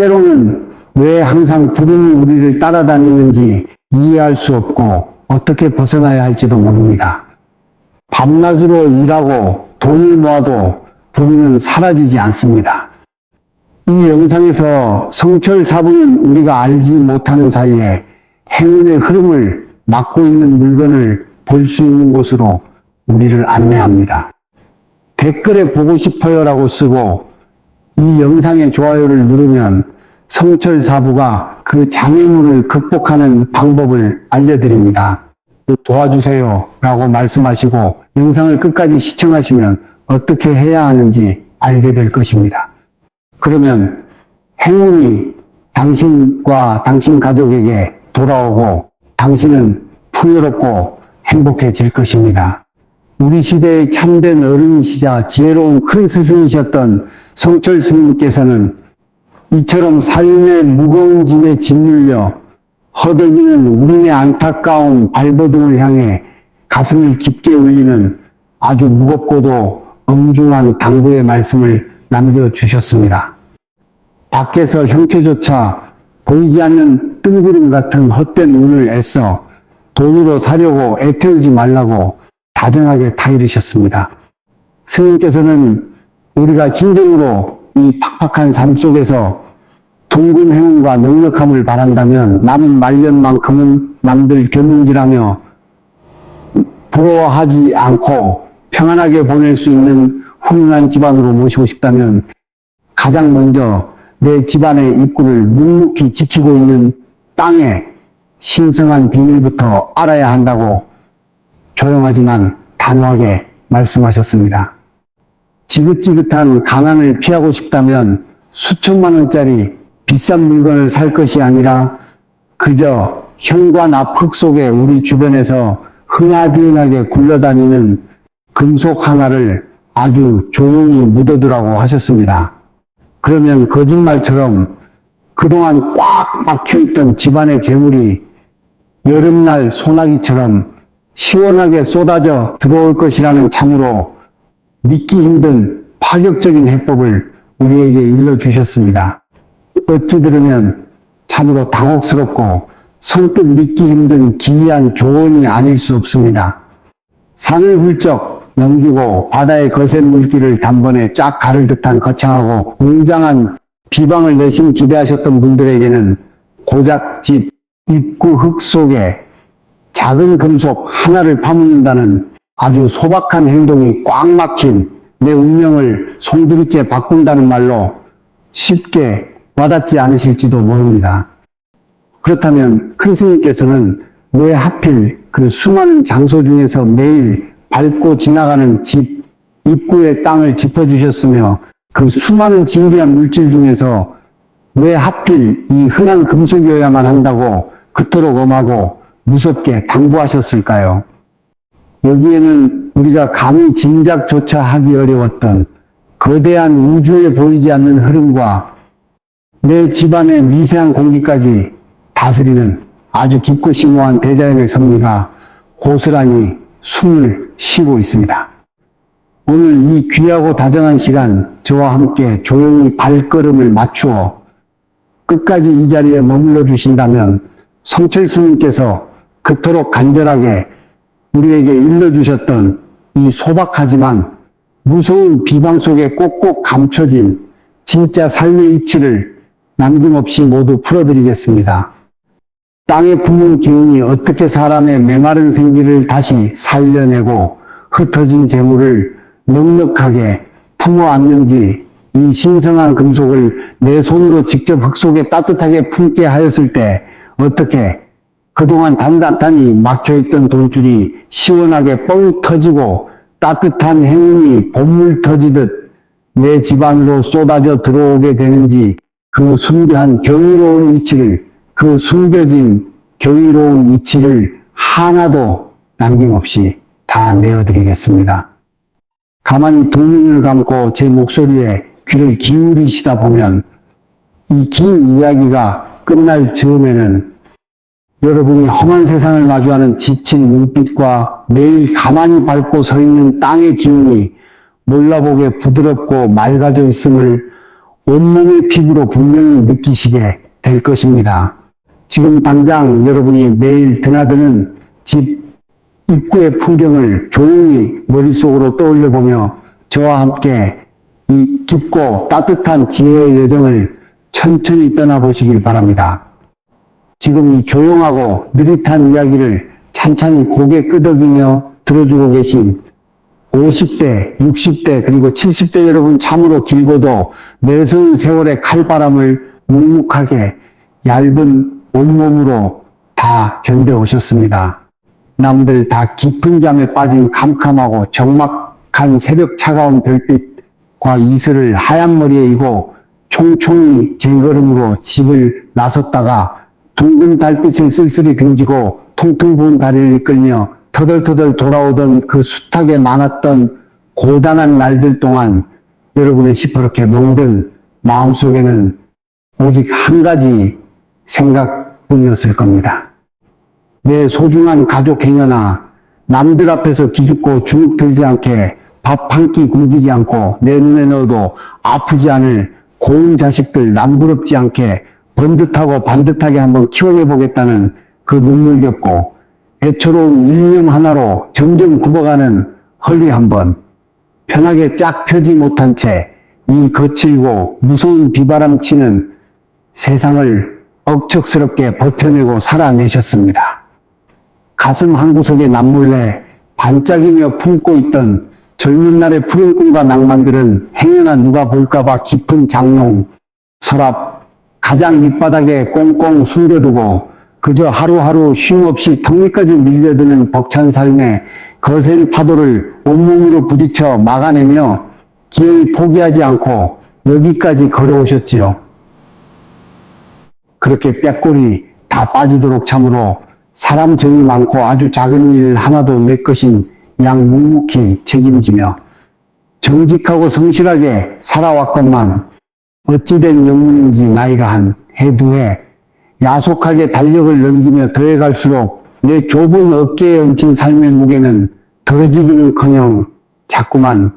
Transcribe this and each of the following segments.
때로는 왜 항상 불운이 우리를 따라다니는지 이해할 수 없고 어떻게 벗어나야 할지도 모릅니다. 밤낮으로 일하고 돈을 모아도 불운은 사라지지 않습니다. 이 영상에서 성철사부는 우리가 알지 못하는 사이에 행운의 흐름을 막고 있는 물건을 볼 수 있는 곳으로 우리를 안내합니다. 댓글에 보고 싶어요 라고 쓰고 이 영상의 좋아요를 누르면 성철사부가 그 장애물을 극복하는 방법을 알려드립니다. 도와주세요 라고 말씀하시고 영상을 끝까지 시청하시면 어떻게 해야 하는지 알게 될 것입니다. 그러면 행운이 당신과 당신 가족에게 돌아오고 당신은 풍요롭고 행복해질 것입니다. 우리 시대의 참된 어른이시자 지혜로운 큰 스승이셨던 성철 스님께서는 이처럼 삶의 무거운 짐에 짓눌려 허덕이는 우리의 안타까운 발버둥을 향해 가슴을 깊게 울리는 아주 무겁고도 엄중한 당부의 말씀을 남겨주셨습니다. 밖에서 형체조차 보이지 않는 뜬구름 같은 헛된 운을 애써 돈으로 사려고 애태우지 말라고 다정하게 타이르셨습니다. 스님께서는 우리가 진정으로 이 팍팍한 삶 속에서 둥근 행운과 넉넉함을 바란다면 남은 말년만큼은 남들 견눈질하며 부러워하지 않고 평안하게 보낼 수 있는 훌륭한 집안으로 모시고 싶다면 가장 먼저 내 집안의 입구를 묵묵히 지키고 있는 땅의 신성한 비밀부터 알아야 한다고 조용하지만 단호하게 말씀하셨습니다. 지긋지긋한 가난을 피하고 싶다면 수천만 원짜리 비싼 물건을 살 것이 아니라 그저 현관 앞 흙 속에 우리 주변에서 흔하디흔하게 굴러다니는 금속 하나를 아주 조용히 묻어두라고 하셨습니다. 그러면 거짓말처럼 그동안 꽉 막혀있던 집안의 재물이 여름날 소나기처럼 시원하게 쏟아져 들어올 것이라는 참으로 믿기 힘든 파격적인 해법을 우리에게 일러주셨습니다. 어찌 들으면 참으로 당혹스럽고 선뜻 믿기 힘든 기이한 조언이 아닐 수 없습니다. 산을 훌쩍 넘기고 바다의 거센 물길을 단번에 쫙 가를 듯한 거창하고 웅장한 비방을 내심 기대하셨던 분들에게는 고작 집 입구 흙 속에 작은 금속 하나를 파묻는다는 아주 소박한 행동이 꽉 막힌 내 운명을 송두리째 바꾼다는 말로 쉽게 와닿지 않으실지도 모릅니다. 그렇다면 큰 스님께서는 왜 하필 그 수많은 장소 중에서 매일 밟고 지나가는 집 입구의 땅을 짚어주셨으며 그 수많은 진귀한 물질 중에서 왜 하필 이 흔한 금속이어야만 한다고 그토록 엄하고 무섭게 당부하셨을까요? 여기에는 우리가 감히 짐작조차 하기 어려웠던 거대한 우주에 보이지 않는 흐름과 내 집안의 미세한 공기까지 다스리는 아주 깊고 심오한 대자연의 섭리가 고스란히 숨을 쉬고 있습니다. 오늘 이 귀하고 다정한 시간 저와 함께 조용히 발걸음을 맞추어 끝까지 이 자리에 머물러 주신다면 성철 스님께서 그토록 간절하게 우리에게 일러주셨던 이 소박하지만 무서운 비방 속에 꼭꼭 감춰진 진짜 삶의 이치를 남김없이 모두 풀어드리겠습니다. 땅에 품은 기운이 어떻게 사람의 메마른 생기를 다시 살려내고 흩어진 재물을 넉넉하게 품어 안는지 이 신성한 금속을 내 손으로 직접 흙 속에 따뜻하게 품게 하였을 때 어떻게 그동안 단단히 막혀있던 돈줄이 시원하게 뻥 터지고 따뜻한 행운이 봄물 터지듯 내 집안으로 쏟아져 들어오게 되는지 그 순비한 경이로운 이치를 그 숨겨진 경이로운 이치를 하나도 남김없이 다 내어드리겠습니다. 가만히 두 눈을 감고 제 목소리에 귀를 기울이시다 보면 이 긴 이야기가 끝날 즈음에는 여러분이 험한 세상을 마주하는 지친 눈빛과 매일 가만히 밟고 서 있는 땅의 기운이 몰라보게 부드럽고 맑아져 있음을 온몸의 피부로 분명히 느끼시게 될 것입니다. 지금 당장 여러분이 매일 드나드는 집 입구의 풍경을 조용히 머릿속으로 떠올려 보며 저와 함께 이 깊고 따뜻한 지혜의 여정을 천천히 떠나보시길 바랍니다. 지금 이 조용하고 느릿한 이야기를 찬찬히 고개 끄덕이며 들어주고 계신 50대, 60대, 그리고 70대 여러분 참으로 길고도 매서운 세월의 칼바람을 묵묵하게 얇은 온몸으로 다 견뎌오셨습니다. 남들 다 깊은 잠에 빠진 캄캄하고 적막한 새벽 차가운 별빛과 이슬을 하얀 머리에 이고 총총히 제걸음으로 집을 나섰다가 둥근 달빛을 쓸쓸히 등지고 통통 부은 다리를 이끌며 터덜터덜 돌아오던 그 숱하게 많았던 고단한 날들 동안 여러분의 시퍼렇게 멍든 마음속에는 오직 한 가지 생각뿐이었을 겁니다. 내 소중한 가족 행여나 남들 앞에서 기죽고 주눅 들지 않게 밥 한 끼 굶기지 않고 내 눈에 넣어도 아프지 않을 고운 자식들 남부럽지 않게 번듯하고 반듯하게 한번 키워내보겠다는 그 눈물겹고 애처로운 일념 하나로 점점 굽어가는 헐리 한번 편하게 쫙 펴지 못한 채 이 거칠고 무서운 비바람치는 세상을 억척스럽게 버텨내고 살아내셨습니다. 가슴 한구석에 남몰래 반짝이며 품고 있던 젊은 날의 푸른 꿈과 낭만들은 행여나 누가 볼까봐 깊은 장롱, 서랍, 가장 밑바닥에 꽁꽁 숨겨두고 그저 하루하루 쉼없이 턱밑까지 밀려드는 벅찬 삶의 거센 파도를 온몸으로 부딪혀 막아내며 기어이 포기하지 않고 여기까지 걸어오셨지요. 그렇게 빽골이 다 빠지도록 참으로 사람 정이 많고 아주 작은 일 하나도 내 것인 양 묵묵히 책임지며 정직하고 성실하게 살아왔건만 어찌된 영문인지 나이가 한 해 두 해 야속하게 달력을 넘기며 더해갈수록 내 좁은 어깨에 얹힌 삶의 무게는 덜어지기는커녕 자꾸만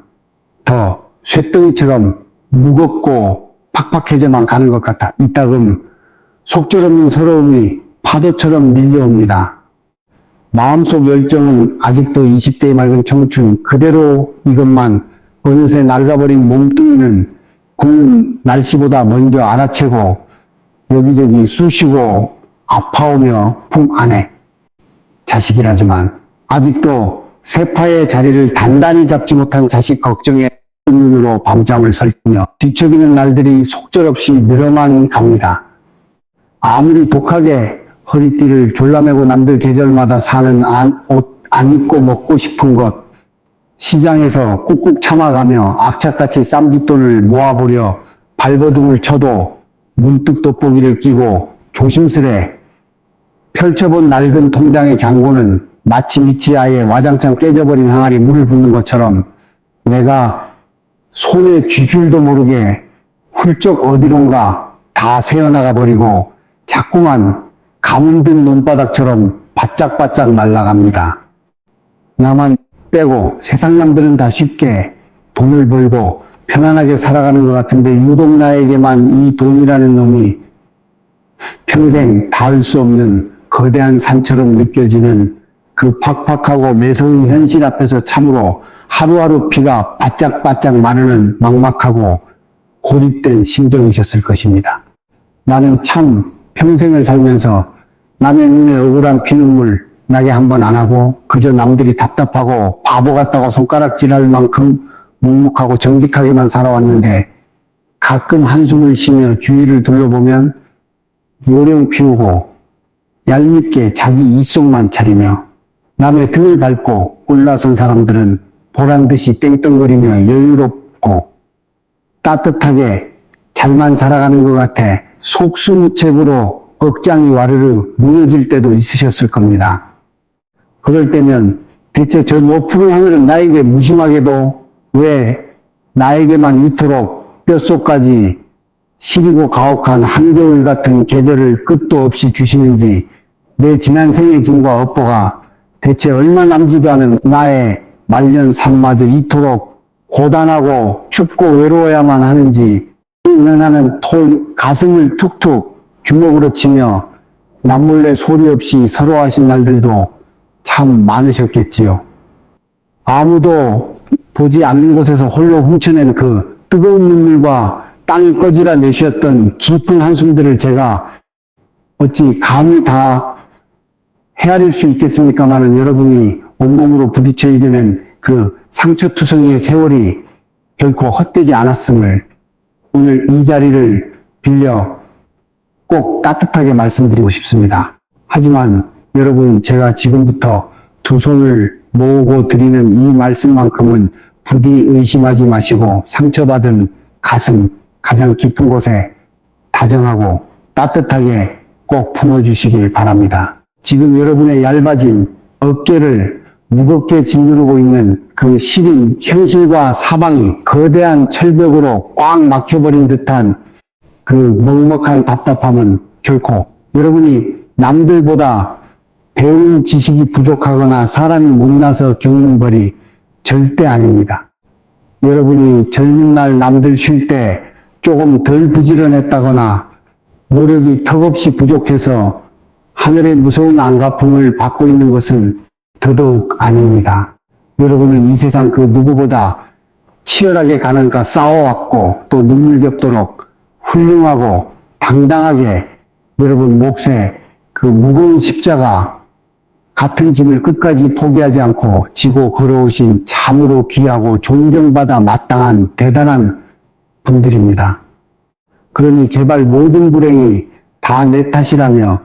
더 쇳덩이처럼 무겁고 팍팍해져만 가는 것 같아 이따금 속절없는 서러움이 파도처럼 밀려옵니다. 마음속 열정은 아직도 20대의 맑은 청춘 그대로 이것만 어느새 낡아버린 몸뚱이는 구운 날씨보다 먼저 알아채고 여기저기 쑤시고 아파오며 품 안에 자식이라지만 아직도 세파의 자리를 단단히 잡지 못한 자식 걱정에 눈으로 밤잠을 설며 뒤척이는 날들이 속절없이 늘어만 갑니다. 아무리 독하게 허리띠를 졸라매고 남들 계절마다 사는 옷 안 입고 먹고 싶은 것 시장에서 꾹꾹 참아가며 악착같이 쌈짓돈을 모아보려 발버둥을 쳐도 문득 돋보기를 끼고 조심스레 펼쳐본 낡은 통장의 잔고는 마치 밑이 아예 와장창 깨져버린 항아리 물을 붓는 것처럼 내가 손에 쥐줄도 모르게 훌쩍 어디론가 다 새어나가 버리고 자꾸만 가뭄든 논바닥처럼 바짝바짝 말라갑니다. 나만 빼고 세상 남들은 다 쉽게 돈을 벌고 편안하게 살아가는 것 같은데 유독 나에게만 이 돈이라는 놈이 평생 닿을 수 없는 거대한 산처럼 느껴지는 그 팍팍하고 매서운 현실 앞에서 참으로 하루하루 피가 바짝바짝 마르는 막막하고 고립된 심정이셨을 것입니다. 나는 참 평생을 살면서 남의 눈에 억울한 피눈물 나게 한 번 안 하고 그저 남들이 답답하고 바보 같다고 손가락질할 만큼 묵묵하고 정직하게만 살아왔는데 가끔 한숨을 쉬며 주위를 둘러보면 요령 피우고 얄밉게 자기 이속만 차리며 남의 등을 밟고 올라선 사람들은 보란듯이 땡땡거리며 여유롭고 따뜻하게 잘만 살아가는 것 같아 속수무책으로 억장이 와르르 무너질 때도 있으셨을 겁니다. 그럴 때면 대체 저 높은 하늘은 나에게 무심하게도 왜 나에게만 이토록 뼛속까지 시리고 가혹한 한겨울 같은 계절을 끝도 없이 주시는지 내 지난 생의 짐과 업보가 대체 얼마 남지도 않은 나의 말년 삶마저 이토록 고단하고 춥고 외로워야만 하는지 일어나는 가슴을 툭툭 주먹으로 치며 남몰래 소리 없이 서러워하신 날들도 참 많으셨겠지요. 아무도 보지 않는 곳에서 홀로 훔쳐낸 그 뜨거운 눈물과 땅이 꺼지라 내쉬었던 깊은 한숨들을 제가 어찌 감히 다 헤아릴 수 있겠습니까마는, 여러분이 온몸으로 부딪혀 이겨낸 그 상처투성이의 세월이 결코 헛되지 않았음을 오늘 이 자리를 빌려 꼭 따뜻하게 말씀드리고 싶습니다. 하지만 여러분, 제가 지금부터 두 손을 모으고 드리는 이 말씀만큼은 부디 의심하지 마시고 상처받은 가슴 가장 깊은 곳에 다정하고 따뜻하게 꼭 품어주시길 바랍니다. 지금 여러분의 얇아진 어깨를 무겁게 짓누르고 있는 그 시린 현실과 사방이 거대한 철벽으로 꽉 막혀버린 듯한 그 먹먹한 답답함은 결코 여러분이 남들보다 배운 지식이 부족하거나 사람이 못나서 겪는 벌이 절대 아닙니다. 여러분이 젊은 날 남들 쉴 때 조금 덜 부지런했다거나 노력이 턱없이 부족해서 하늘의 무서운 안갚음을 받고 있는 것은 더더욱 아닙니다. 여러분은 이 세상 그 누구보다 치열하게 가난과 싸워왔고 또 눈물겹도록 훌륭하고 당당하게 여러분 몫에 그 무거운 십자가 같은 짐을 끝까지 포기하지 않고 지고 걸어오신 참으로 귀하고 존경받아 마땅한 대단한 분들입니다. 그러니 제발 모든 불행이 다 내 탓이라며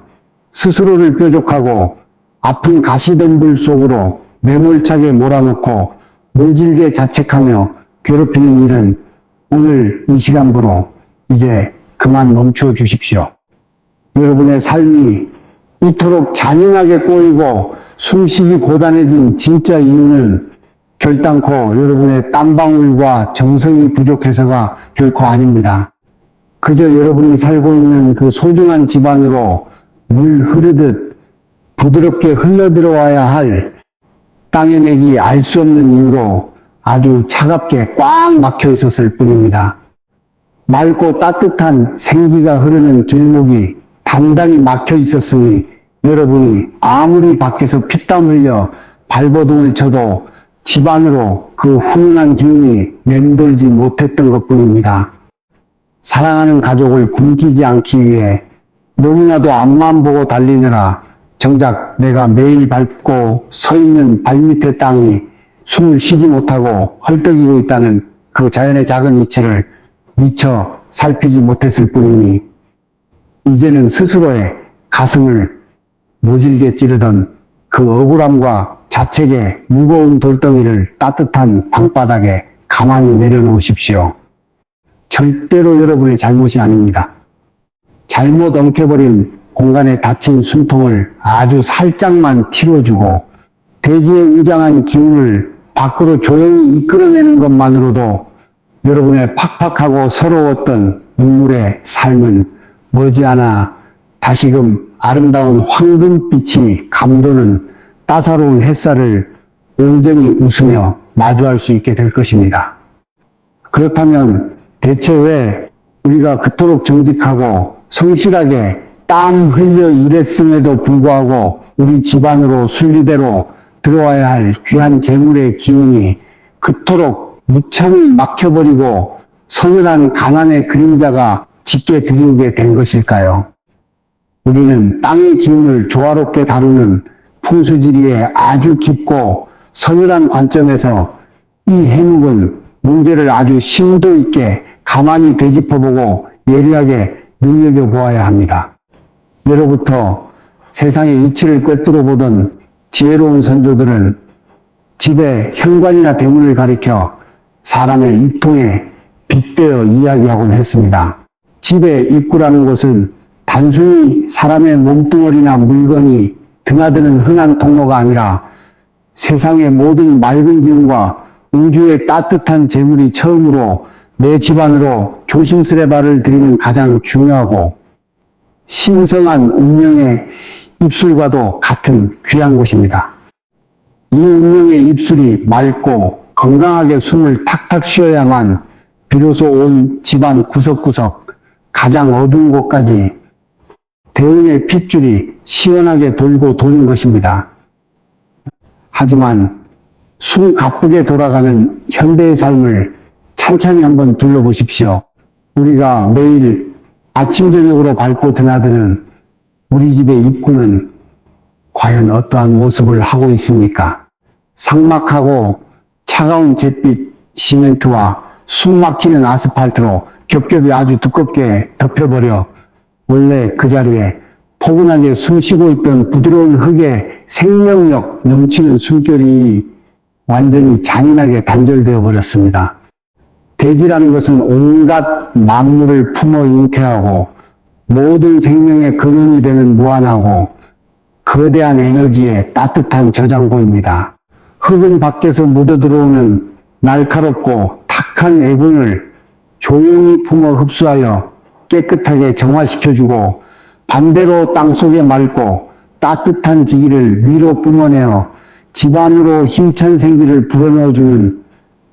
스스로를 뾰족하고 아픈 가시덤불 속으로 매몰차게 몰아넣고 모질게 자책하며 괴롭히는 일은 오늘 이 시간부로 이제 그만 멈춰 주십시오. 여러분의 삶이 이토록 잔인하게 꼬이고 숨쉬기 고단해진 진짜 이유는 결단코 여러분의 땀방울과 정성이 부족해서가 결코 아닙니다. 그저 여러분이 살고 있는 그 소중한 집 안으로 물 흐르듯 부드럽게 흘러들어와야 할 땅의 맥이 알 수 없는 이유로 아주 차갑게 꽉 막혀 있었을 뿐입니다. 맑고 따뜻한 생기가 흐르는 길목이 단단히 막혀 있었으니 여러분이 아무리 밖에서 피땀 흘려 발버둥을 쳐도 집 안으로 그 훈훈한 기운이 맴돌지 못했던 것뿐입니다. 사랑하는 가족을 굶기지 않기 위해 너무나도 앞만 보고 달리느라 정작 내가 매일 밟고 서 있는 발밑의 땅이 숨을 쉬지 못하고 헐떡이고 있다는 그 자연의 작은 이치를 미처 살피지 못했을 뿐이니 이제는 스스로의 가슴을 모질게 찌르던 그 억울함과 자책의 무거운 돌덩이를 따뜻한 방바닥에 가만히 내려놓으십시오. 절대로 여러분의 잘못이 아닙니다. 잘못 엉켜버린 공간에 닫힌 숨통을 아주 살짝만 틔워주고 대지의 우장한 기운을 밖으로 조용히 이끌어내는 것만으로도 여러분의 팍팍하고 서러웠던 눈물의 삶은 머지않아 다시금 아름다운 황금빛이 감도는 따사로운 햇살을 온전히 웃으며 마주할 수 있게 될 것입니다. 그렇다면 대체 왜 우리가 그토록 정직하고 성실하게 땀 흘려 일했음에도 불구하고 우리 집안으로 순리대로 들어와야 할 귀한 재물의 기운이 그토록 무참히 막혀버리고 서늘한 가난의 그림자가 짙게 드리우게 된 것일까요? 우리는 땅의 기운을 조화롭게 다루는 풍수지리의 아주 깊고 서늘한 관점에서 이 해묵은 문제를 아주 심도 있게 가만히 되짚어보고 예리하게 눈여겨보아야 합니다. 예로부터 세상의 이치를 꿰뚫어 보던 지혜로운 선조들은 집의 현관이나 대문을 가리켜 사람의 입통에 빗대어 이야기하곤 했습니다. 집의 입구라는 것은 단순히 사람의 몸뚱어리나 물건이 드나드는 흔한 통로가 아니라 세상의 모든 맑은 기운과 우주의 따뜻한 재물이 처음으로 내 집안으로 조심스레 발을 들이는 가장 중요하고 신성한 운명의 입술과도 같은 귀한 곳입니다. 이 운명의 입술이 맑고 건강하게 숨을 탁탁 쉬어야만 비로소 온 집안 구석구석 가장 어두운 곳까지 대운의 핏줄이 시원하게 돌고 도는 것입니다. 하지만 숨가쁘게 돌아가는 현대의 삶을 찬찬히 한번 둘러보십시오. 우리가 매일 아침 저녁으로 밟고 드나드는 우리 집의 입구는 과연 어떠한 모습을 하고 있습니까? 삭막하고 차가운 잿빛 시멘트와 숨막히는 아스팔트로 겹겹이 아주 두껍게 덮여버려 원래 그 자리에 포근하게 숨쉬고 있던 부드러운 흙에 생명력 넘치는 숨결이 완전히 잔인하게 단절되어 버렸습니다. 대지라는 것은 온갖 만물을 품어 잉태하고 모든 생명의 근원이 되는 무한하고 거대한 에너지의 따뜻한 저장고입니다. 흙은 밖에서 묻어들어오는 날카롭고 탁한 애군을 조용히 품어 흡수하여 깨끗하게 정화시켜주고 반대로 땅속에 맑고 따뜻한 지기를 위로 뿜어내어 집안으로 힘찬 생기를 불어넣어주는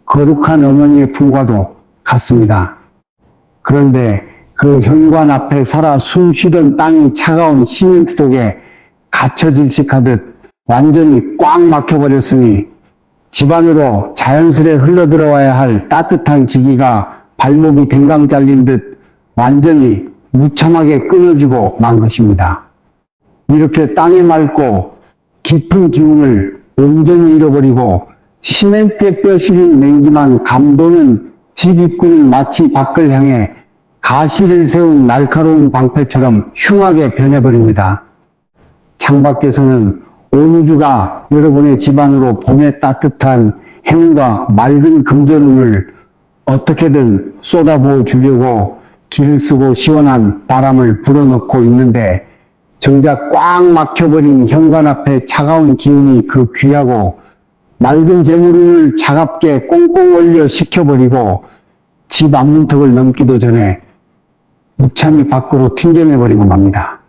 거룩한 어머니의 품과도 같습니다. 그런데 그 현관 앞에 살아 숨쉬던 땅이 차가운 시멘트 독에 갇혀 질식하듯 완전히 꽉 막혀버렸으니 집안으로 자연스레 흘러들어와야 할 따뜻한 지기가 발목이 댕강 잘린 듯 완전히 무참하게 끊어지고 만 것입니다. 이렇게 땅에 맑고 깊은 기운을 온전히 잃어버리고 시멘트에 뼈시린 냉기만 감도는 집 입구는 마치 밖을 향해 가시를 세운 날카로운 방패처럼 흉하게 변해버립니다. 창밖에서는 온 우주가 여러분의 집안으로 봄의 따뜻한 해운과 맑은 금전운을 어떻게든 쏟아부어 주려고 길을 쓰고 시원한 바람을 불어넣고 있는데 정작 꽉 막혀버린 현관 앞에 차가운 기운이 그 귀하고 맑은 재물운을 차갑게 꽁꽁 얼려 식혀버리고 집 앞문턱을 넘기도 전에 무참히 밖으로 튕겨내버리고 맙니다.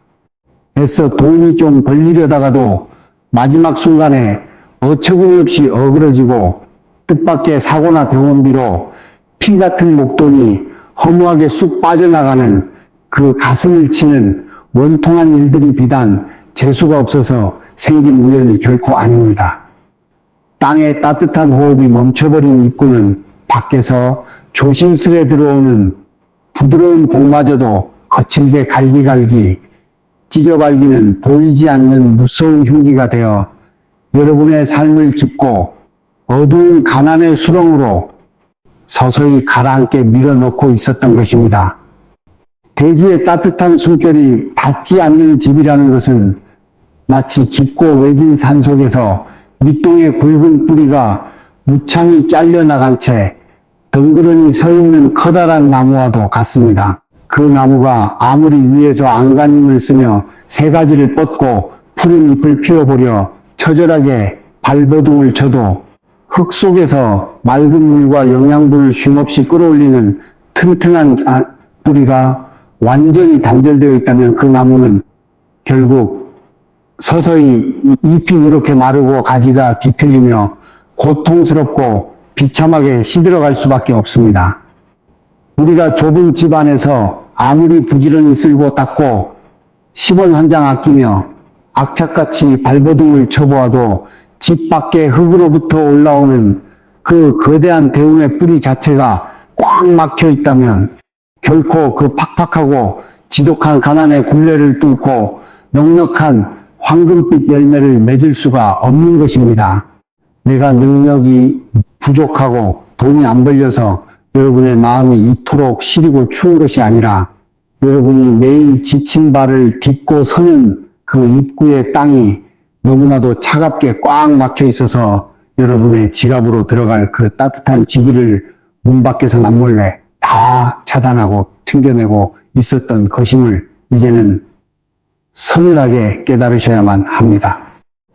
애써 돈이 좀 벌리려다가도 마지막 순간에 어처구니없이 어그러지고 뜻밖의 사고나 병원비로 피 같은 목돈이 허무하게 쑥 빠져나가는 그 가슴을 치는 원통한 일들이 비단 재수가 없어서 생긴 우연이 결코 아닙니다. 땅의 따뜻한 호흡이 멈춰버린 입구는 밖에서 조심스레 들어오는 부드러운 복마저도 거칠게 갈기갈기 찢어발기는 보이지 않는 무서운 흉기가 되어 여러분의 삶을 깊고 어두운 가난의 수렁으로 서서히 가라앉게 밀어넣고 있었던 것입니다. 대지의 따뜻한 숨결이 닿지 않는 집이라는 것은 마치 깊고 외진 산속에서 밑동의 굵은 뿌리가 무참히 잘려나간 채 덩그러니 서 있는 커다란 나무와도 같습니다. 그 나무가 아무리 위에서 안간힘을 쓰며 새 가지를 뻗고 푸른 잎을 피워보려 처절하게 발버둥을 쳐도 흙 속에서 맑은 물과 영양분을 쉼없이 끌어올리는 튼튼한 뿌리가 완전히 단절되어 있다면 그 나무는 결국 서서히 잎이 이렇게 마르고 가지가 뒤틀리며 고통스럽고 비참하게 시들어갈 수밖에 없습니다. 우리가 좁은 집 안에서 아무리 부지런히 쓸고 닦고 10원 한 장 아끼며 악착같이 발버둥을 쳐보아도 집 밖의 흙으로부터 올라오는 그 거대한 대운의 뿌리 자체가 꽉 막혀 있다면 결코 그 팍팍하고 지독한 가난의 굴레를 뚫고 넉넉한 황금빛 열매를 맺을 수가 없는 것입니다. 내가 능력이 부족하고 돈이 안 벌려서 여러분의 마음이 이토록 시리고 추운 것이 아니라 여러분이 매일 지친 발을 딛고 서는 그 입구의 땅이 너무나도 차갑게 꽉 막혀 있어서 여러분의 지갑으로 들어갈 그 따뜻한 지기를 문 밖에서 남몰래 다 차단하고 튕겨내고 있었던 것임을 이제는 서늘하게 깨달으셔야만 합니다.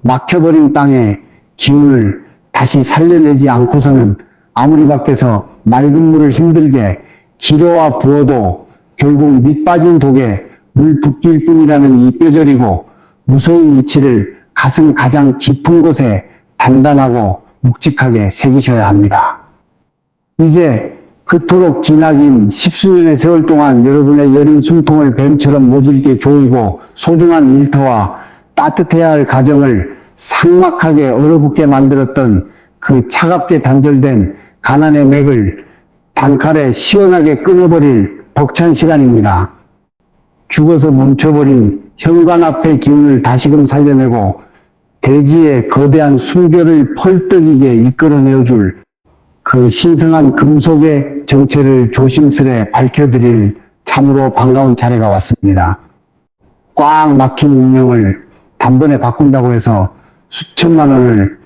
막혀버린 땅의 기운을 다시 살려내지 않고서는 아무리 밖에서 맑은 물을 힘들게 기려와 부어도 결국 밑빠진 독에 물 붓기일 뿐이라는 이 뼈저리고 무서운 이치를 가슴 가장 깊은 곳에 단단하고 묵직하게 새기셔야 합니다. 이제 그토록 기나긴 십수년의 세월 동안 여러분의 여린 숨통을 뱀처럼 모질게 조이고 소중한 일터와 따뜻해야 할 가정을 삭막하게 얼어붙게 만들었던 그 차갑게 단절된 가난의 맥을 단칼에 시원하게 끊어버릴 벅찬 시간입니다. 죽어서 멈춰버린 현관 앞의 기운을 다시금 살려내고 대지의 거대한 숨결을 펄떡이게 이끌어내어줄 그 신성한 금속의 정체를 조심스레 밝혀드릴 참으로 반가운 차례가 왔습니다. 꽉 막힌 운명을 단번에 바꾼다고 해서 수천만 원을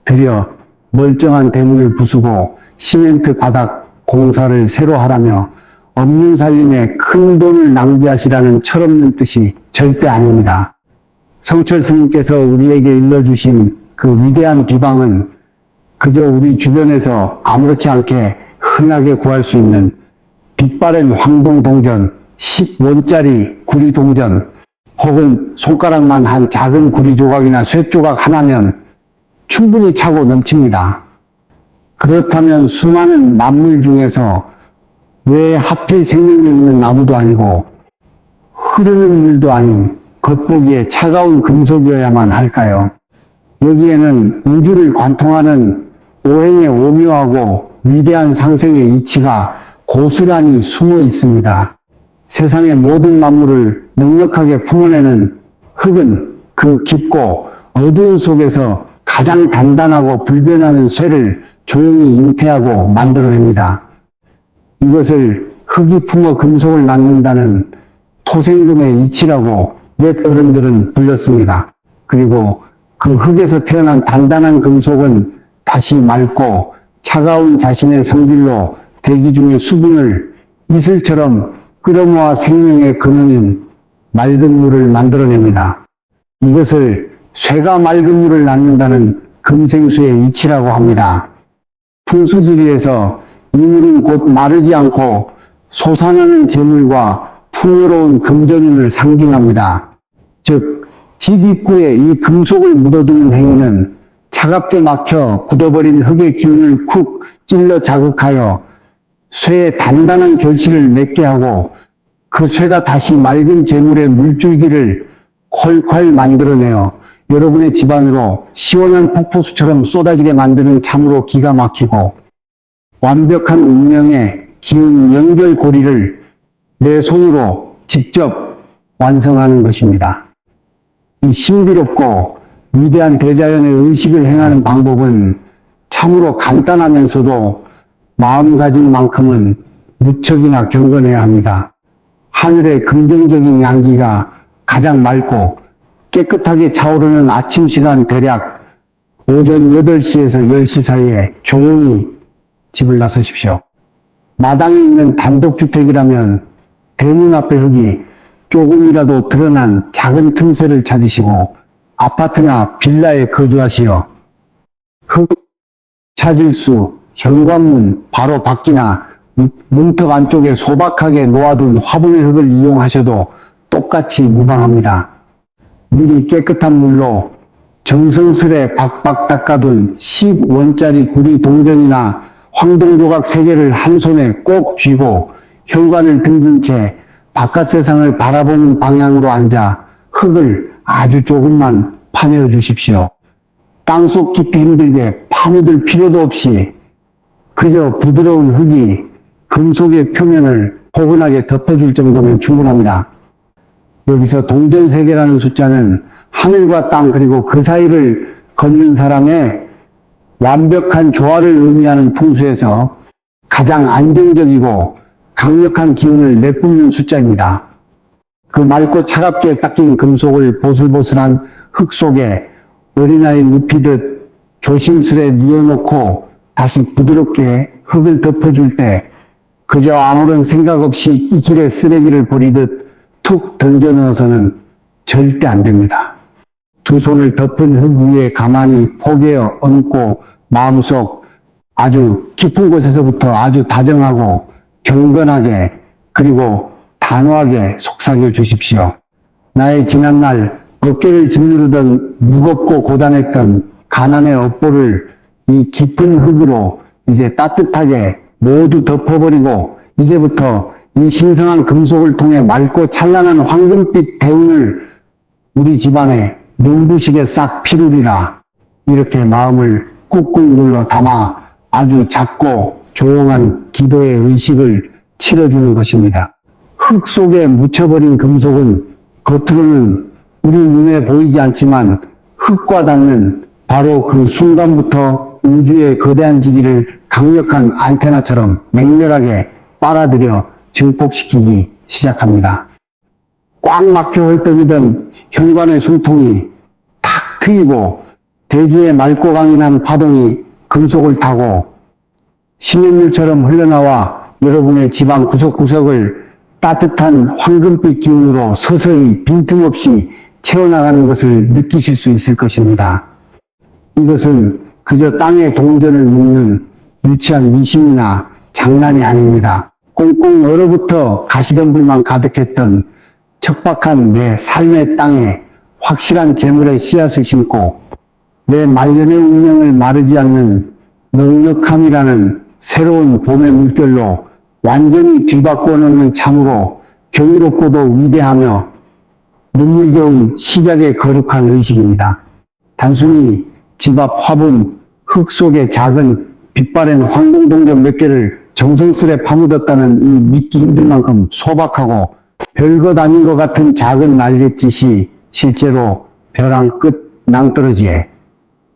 들여 멀쩡한 대문을 부수고 시멘트 바닥 공사를 새로 하라며 없는 살림에 큰 돈을 낭비하시라는 철없는 뜻이 절대 아닙니다. 성철 스님께서 우리에게 일러주신 그 위대한 비방은 그저 우리 주변에서 아무렇지 않게 흔하게 구할 수 있는 빛바랜 황동동전, 10원짜리 구리동전, 혹은 손가락만 한 작은 구리 조각이나 쇠 조각 하나면 충분히 차고 넘칩니다. 그렇다면 수많은 만물 중에서 왜 하필 생명력 있는 나무도 아니고 흐르는 물도 아닌 겉보기에 차가운 금속이어야만 할까요? 여기에는 우주를 관통하는 오행의 오묘하고 위대한 상생의 이치가 고스란히 숨어 있습니다. 세상의 모든 만물을 넉넉하게 품어내는 흙은 그 깊고 어두운 속에서 가장 단단하고 불변하는 쇠를 조용히 잉태하고 만들어냅니다. 이것을 흙이 품어 금속을 낳는다는 토생금의 이치라고 옛 어른들은 불렀습니다. 그리고 그 흙에서 태어난 단단한 금속은 다시 맑고 차가운 자신의 성질로 대기 중의 수분을 이슬처럼 끌어모아 생명의 근원인 맑은 물을 만들어냅니다. 이것을 쇠가 맑은 물을 낳는다는 금생수의 이치라고 합니다. 풍수지리에서 이 물은 곧 마르지 않고 솟아나는 재물과 풍요로운 금전운을 상징합니다. 즉, 집 입구에 이 금속을 묻어두는 행위는 차갑게 막혀 굳어버린 흙의 기운을 쿡 찔러 자극하여 쇠의 단단한 결실을 맺게 하고 그 쇠가 다시 맑은 재물의 물줄기를 콸콸 만들어내어 여러분의 집안으로 시원한 폭포수처럼 쏟아지게 만드는 참으로 기가 막히고 완벽한 운명의 기운 연결고리를 내 손으로 직접 완성하는 것입니다. 이 신비롭고 위대한 대자연의 의식을 행하는 방법은 참으로 간단하면서도 마음가짐만큼은 무척이나 경건해야 합니다. 하늘의 긍정적인 양기가 가장 맑고 깨끗하게 차오르는 아침 시간 대략 오전 8시에서 10시 사이에 조용히 집을 나서십시오. 마당에 있는 단독주택이라면 대문 앞의 흙이 조금이라도 드러난 작은 틈새를 찾으시고 아파트나 빌라에 거주하시어 흙 찾을 수 현관문 바로 밖이나 문턱 안쪽에 소박하게 놓아둔 화분의 흙을 이용하셔도 똑같이 무방합니다. 미리 깨끗한 물로 정성스레 박박 닦아둔 10원짜리 구리 동전이나 황동조각 3개를 한 손에 꼭 쥐고 현관을 등진 채 바깥 세상을 바라보는 방향으로 앉아 흙을 아주 조금만 파내어 주십시오. 땅속 깊이 힘들게 파묻을 필요도 없이 그저 부드러운 흙이 금속의 표면을 포근하게 덮어줄 정도면 충분합니다. 여기서 동전 3개라는 숫자는 하늘과 땅 그리고 그 사이를 걷는 사람의 완벽한 조화를 의미하는 풍수에서 가장 안정적이고 강력한 기운을 내뿜는 숫자입니다. 그 맑고 차갑게 닦인 금속을 보슬보슬한 흙 속에 어린아이 눕히듯 조심스레 뉘어놓고 다시 부드럽게 흙을 덮어줄 때 그저 아무런 생각 없이 이 길에 쓰레기를 버리듯 툭 던져 넣어서는 절대 안 됩니다. 두 손을 덮은 흙 위에 가만히 포개어 얹고 마음속 아주 깊은 곳에서부터 아주 다정하고 경건하게 그리고 단호하게 속삭여 주십시오. 나의 지난날 어깨를 짓누르던 무겁고 고단했던 가난의 업보를 이 깊은 흙으로 이제 따뜻하게 모두 덮어버리고 이제부터 이 신성한 금속을 통해 맑고 찬란한 황금빛 대운을 우리 집안에 눈부시게 싹 피우리라. 이렇게 마음을 꾹꾹 눌러 담아 아주 작고 조용한 기도의 의식을 치러주는 것입니다. 흙 속에 묻혀버린 금속은 겉으로는 우리 눈에 보이지 않지만 흙과 닿는 바로 그 순간부터 우주의 거대한 지기를 강력한 안테나처럼 맹렬하게 빨아들여 증폭시키기 시작합니다. 꽉 막혀 헐떡이던 혈관의 숨통이 탁 트이고 대지의 맑고 강인한 파동이 금속을 타고 신현물처럼 흘러나와 여러분의 집안 구석구석을 따뜻한 황금빛 기운으로 서서히 빈틈없이 채워나가는 것을 느끼실 수 있을 것입니다. 이것은 그저 땅의 동전을 묻는 유치한 미신이나 장난이 아닙니다. 꽁꽁 얼어붙어 가시덤불만 가득했던 척박한 내 삶의 땅에 확실한 재물의 씨앗을 심고 내 말년의 운명을 마르지 않는 넉넉함이라는 새로운 봄의 물결로 완전히 뒤바꿔 놓는 참으로 경이롭고도 위대하며 눈물겨운 시작의 거룩한 의식입니다. 단순히 집 앞 화분 흙 속에 작은 빛바랜 황금동전 몇 개를 정성스레 파묻었다는 이 믿기 힘들 만큼 소박하고 별것 아닌 것 같은 작은 날갯짓이 실제로 벼랑 끝 낭떠러지에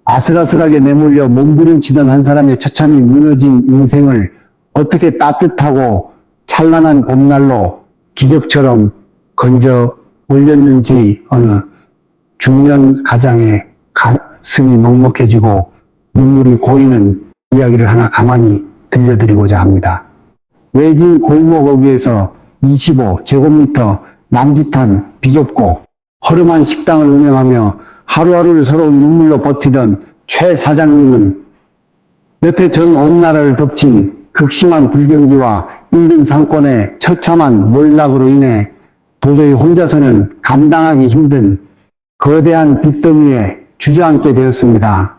아슬아슬하게 내몰려 몸부림치던 한 사람의 처참히 무너진 인생을 어떻게 따뜻하고 찬란한 봄날로 기적처럼 건져 올렸는지 어느 중년 가장의 가슴이 먹먹해지고 눈물이 고이는 이야기를 하나 가만히 들려드리고자 합니다. 외진 골목 어귀에서 25제곱미터 남짓한 비좁고 허름한 식당을 운영하며 하루하루를 서러운 눈물로 버티던 최 사장님은 몇 해 전 온 나라를 덮친 극심한 불경기와 인근 상권의 처참한 몰락으로 인해 도저히 혼자서는 감당하기 힘든 거대한 빚더미에 주저앉게 되었습니다.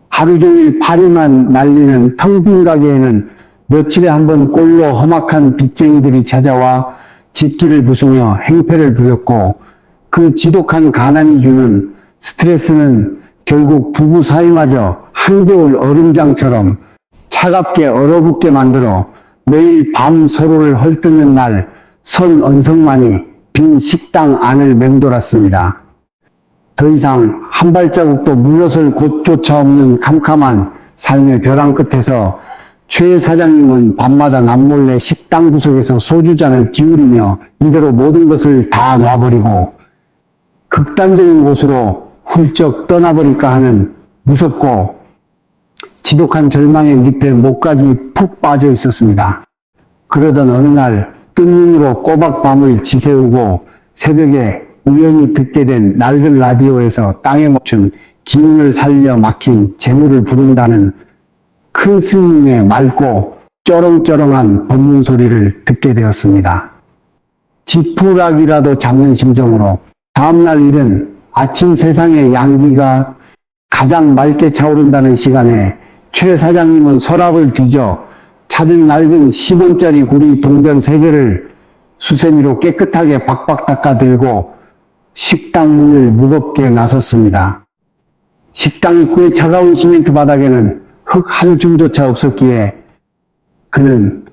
하루 종일 파리만 날리는 텅 빈 가게에는 며칠에 한 번 꼴로 험악한 빚쟁이들이 찾아와 집기를 부수며 행패를 부렸고 그 지독한 가난이 주는 스트레스는 결국 부부 사이마저 한겨울 얼음장처럼 차갑게 얼어붙게 만들어 매일 밤 서로를 헐뜯는 날 선 언성만이 빈 식당 안을 맴돌았습니다. 더 이상 한 발자국도 물러설 곳조차 없는 캄캄한 삶의 벼랑 끝에서 최 사장님은 밤마다 남몰래 식당 구석에서 소주잔을 기울이며 이대로 모든 것을 다 놔버리고 극단적인 곳으로 훌쩍 떠나버릴까 하는 무섭고 지독한 절망의 늪에 목까지 푹 빠져 있었습니다. 그러던 어느 날 뜬눈으로 꼬박 밤을 지새우고 새벽에 우연히 듣게 된 낡은 라디오에서 땅에 멈춘 기운을 살려 막힌 재물을 부른다는 큰 스님의 맑고 쩌렁쩌렁한 법문 소리를 듣게 되었습니다. 지푸라기라도 잡는 심정으로 다음날 일은 아침 세상의 양기가 가장 맑게 차오른다는 시간에 최 사장님은 서랍을 뒤져 찾은 낡은 10원짜리 구리 동전 3개를 수세미로 깨끗하게 박박 닦아 들고 식당 문을 무겁게 나섰습니다. 식당 입구의 차가운 시멘트 바닥에는 흙 한 줌조차 없었기에 그는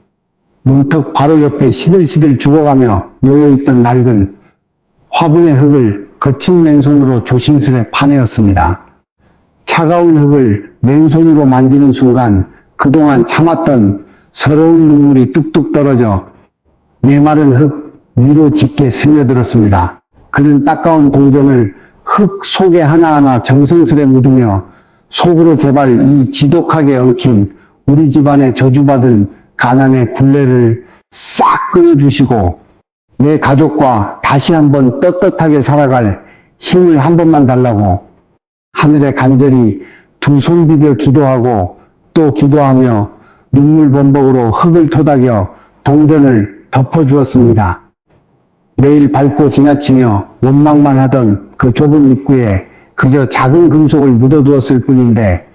문턱 바로 옆에 시들시들 죽어가며 놓여있던 낡은 화분의 흙을 거친 맨손으로 조심스레 파내었습니다. 차가운 흙을 맨손으로 만지는 순간 그동안 참았던 서러운 눈물이 뚝뚝 떨어져 메마른 흙 위로 짙게 스며들었습니다. 그는 따가운 동전을 흙 속에 하나하나 정성스레 묻으며 속으로 제발 이 지독하게 엉킨 우리 집안에 저주받은 가난의 굴레를 싹 끊어주시고 내 가족과 다시 한번 떳떳하게 살아갈 힘을 한 번만 달라고 하늘에 간절히 두 손 비벼 기도하고 또 기도하며 눈물 범벅으로 흙을 토닥여 동전을 덮어주었습니다. 매일 밟고 지나치며 원망만 하던 그 좁은 입구에 그저 작은 금속을 묻어두었을 뿐인데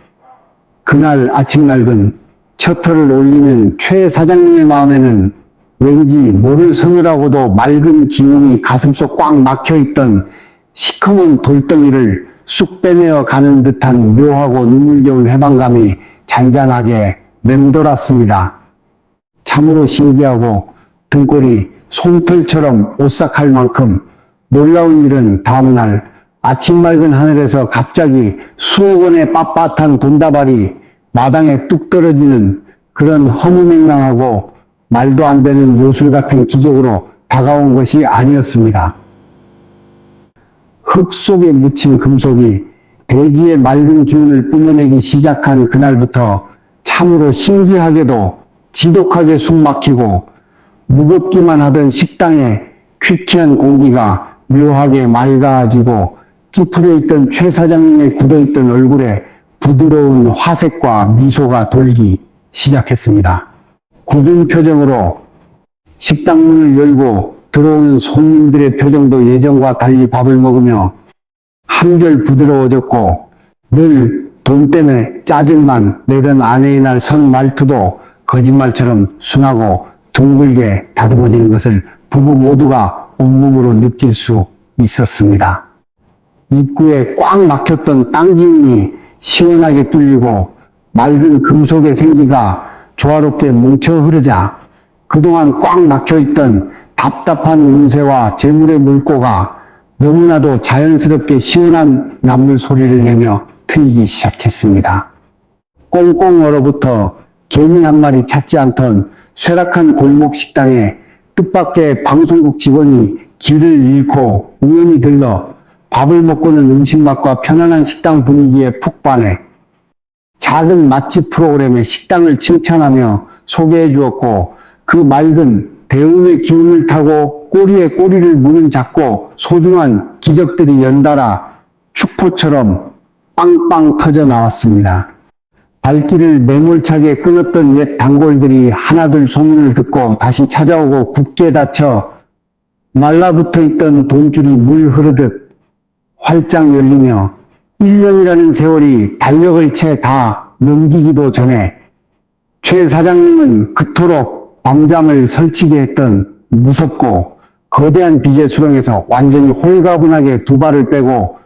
그날 아침 낡은 셔터를 올리는 최 사장님의 마음에는 왠지 뭐를 서느라고도 맑은 기운이 가슴속 꽉 막혀있던 시커먼 돌덩이를 쑥 빼내어 가는 듯한 묘하고 눈물겨운 해방감이 잔잔하게 맴돌았습니다. 참으로 신기하고 등골이 솜털처럼 오싹할 만큼 놀라운 일은 다음날 아침 맑은 하늘에서 갑자기 수억 원의 빳빳한 돈다발이 마당에 뚝 떨어지는 그런 허무맹랑하고 말도 안 되는 요술 같은 기적으로 다가온 것이 아니었습니다. 흙 속에 묻힌 금속이 대지의 맑은 기운을 뿜어내기 시작한 그날부터 참으로 신기하게도 지독하게 숨막히고 무겁기만 하던 식당의 퀴퀴한 공기가 묘하게 맑아지고 찌푸려 있던 최 사장님의 굳어있던 얼굴에 부드러운 화색과 미소가 돌기 시작했습니다. 굳은 표정으로 식당 문을 열고 들어오는 손님들의 표정도 예전과 달리 밥을 먹으며 한결 부드러워졌고 늘 돈 때문에 짜증만 내던 아내의 날 선 말투도 거짓말처럼 순하고 둥글게 다듬어지는 것을 부부 모두가 온몸으로 느낄 수 있었습니다. 입구에 꽉 막혔던 땅 기운이 시원하게 뚫리고 맑은 금속의 생기가 조화롭게 뭉쳐 흐르자 그동안 꽉 막혀있던 답답한 운세와 재물의 물꼬가 너무나도 자연스럽게 시원한 남물 소리를 내며 트이기 시작했습니다. 꽁꽁 얼어붙어 개미 한 마리 찾지 않던 쇠락한 골목 식당에 뜻밖의 방송국 직원이 길을 잃고 우연히 들러 밥을 먹고는 음식 맛과 편안한 식당 분위기에 푹 반해 작은 맛집 프로그램에 식당을 칭찬하며 소개해 주었고 그 맑은 대운의 기운을 타고 꼬리에 꼬리를 무는 작고 소중한 기적들이 연달아 축포처럼 빵빵 터져 나왔습니다. 발길을 매몰차게 끊었던 옛 단골들이 하나둘 소문을 듣고 다시 찾아오고 굳게 닫혀 말라붙어 있던 돈줄이 물 흐르듯 활짝 열리며 1년이라는 세월이 달력을 채 다 넘기기도 전에 최 사장님은 그토록 밤잠을 설치게 했던 무섭고 거대한 빚의 수렁에서 완전히 홀가분하게 두 발을 빼고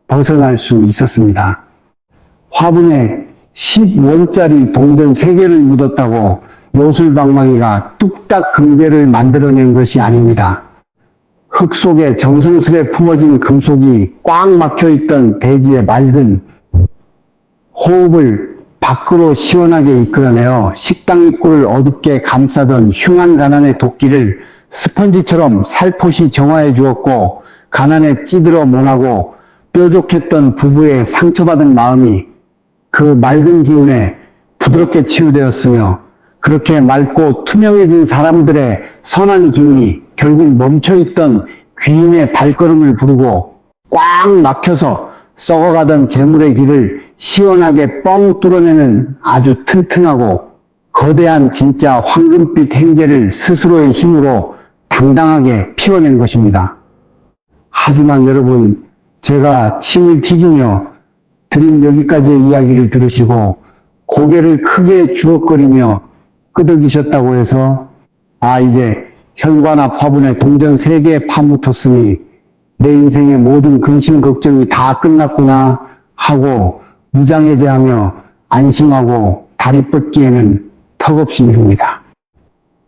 벗어날 수 있었습니다. 화분에 10원짜리 동전 3개를 묻었다고 요술방망이가 뚝딱 금괴를 만들어낸 것이 아닙니다. 흙 속에 정성스레 품어진 금속이 꽉 막혀있던 대지의 맑은 호흡을 밖으로 시원하게 이끌어내어 식당 입구를 어둡게 감싸던 흉한 가난의 도끼를 스펀지처럼 살포시 정화해 주었고 가난에 찌들어 모나고 뾰족했던 부부의 상처받은 마음이 그 맑은 기운에 부드럽게 치유되었으며 그렇게 맑고 투명해진 사람들의 선한 기운이 결국 멈춰있던 귀인의 발걸음을 부르고 꽉 막혀서 썩어가던 재물의 길을 시원하게 뻥 뚫어내는 아주 튼튼하고 거대한 진짜 황금빛 행제를 스스로의 힘으로 당당하게 피워낸 것입니다. 하지만 여러분, 제가 침을 튀기며 드린 여기까지의 이야기를 들으시고 고개를 크게 주걱거리며 끄덕이셨다고 해서 이제 현관앞 화분에 동전 3개 파묻었으니 내 인생의 모든 근심 걱정이 다 끝났구나 하고 무장해제하며 안심하고 다리 뻗기에는 턱없이 이릅니다.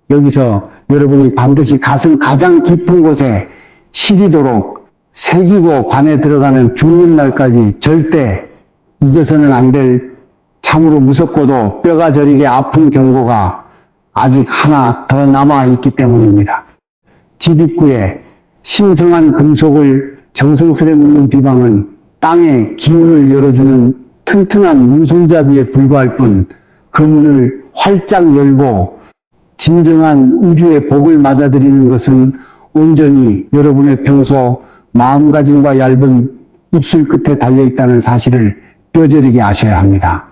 여기서 여러분이 반드시 가슴 가장 깊은 곳에 시리도록 새기고 관에 들어가는 죽는 날까지 절대 잊어서는 안 될 참으로 무섭고도 뼈가 저리게 아픈 경고가 아직 하나 더 남아있기 때문입니다. 집 입구에 신성한 금속을 정성스레 묻는 비방은 땅에 기운을 열어주는 튼튼한 문손잡이에 불과할 뿐 그 문을 활짝 열고 진정한 우주의 복을 맞아들이는 것은 온전히 여러분의 평소 마음가짐과 얇은 입술 끝에 달려있다는 사실을 뼈저리게 아셔야 합니다.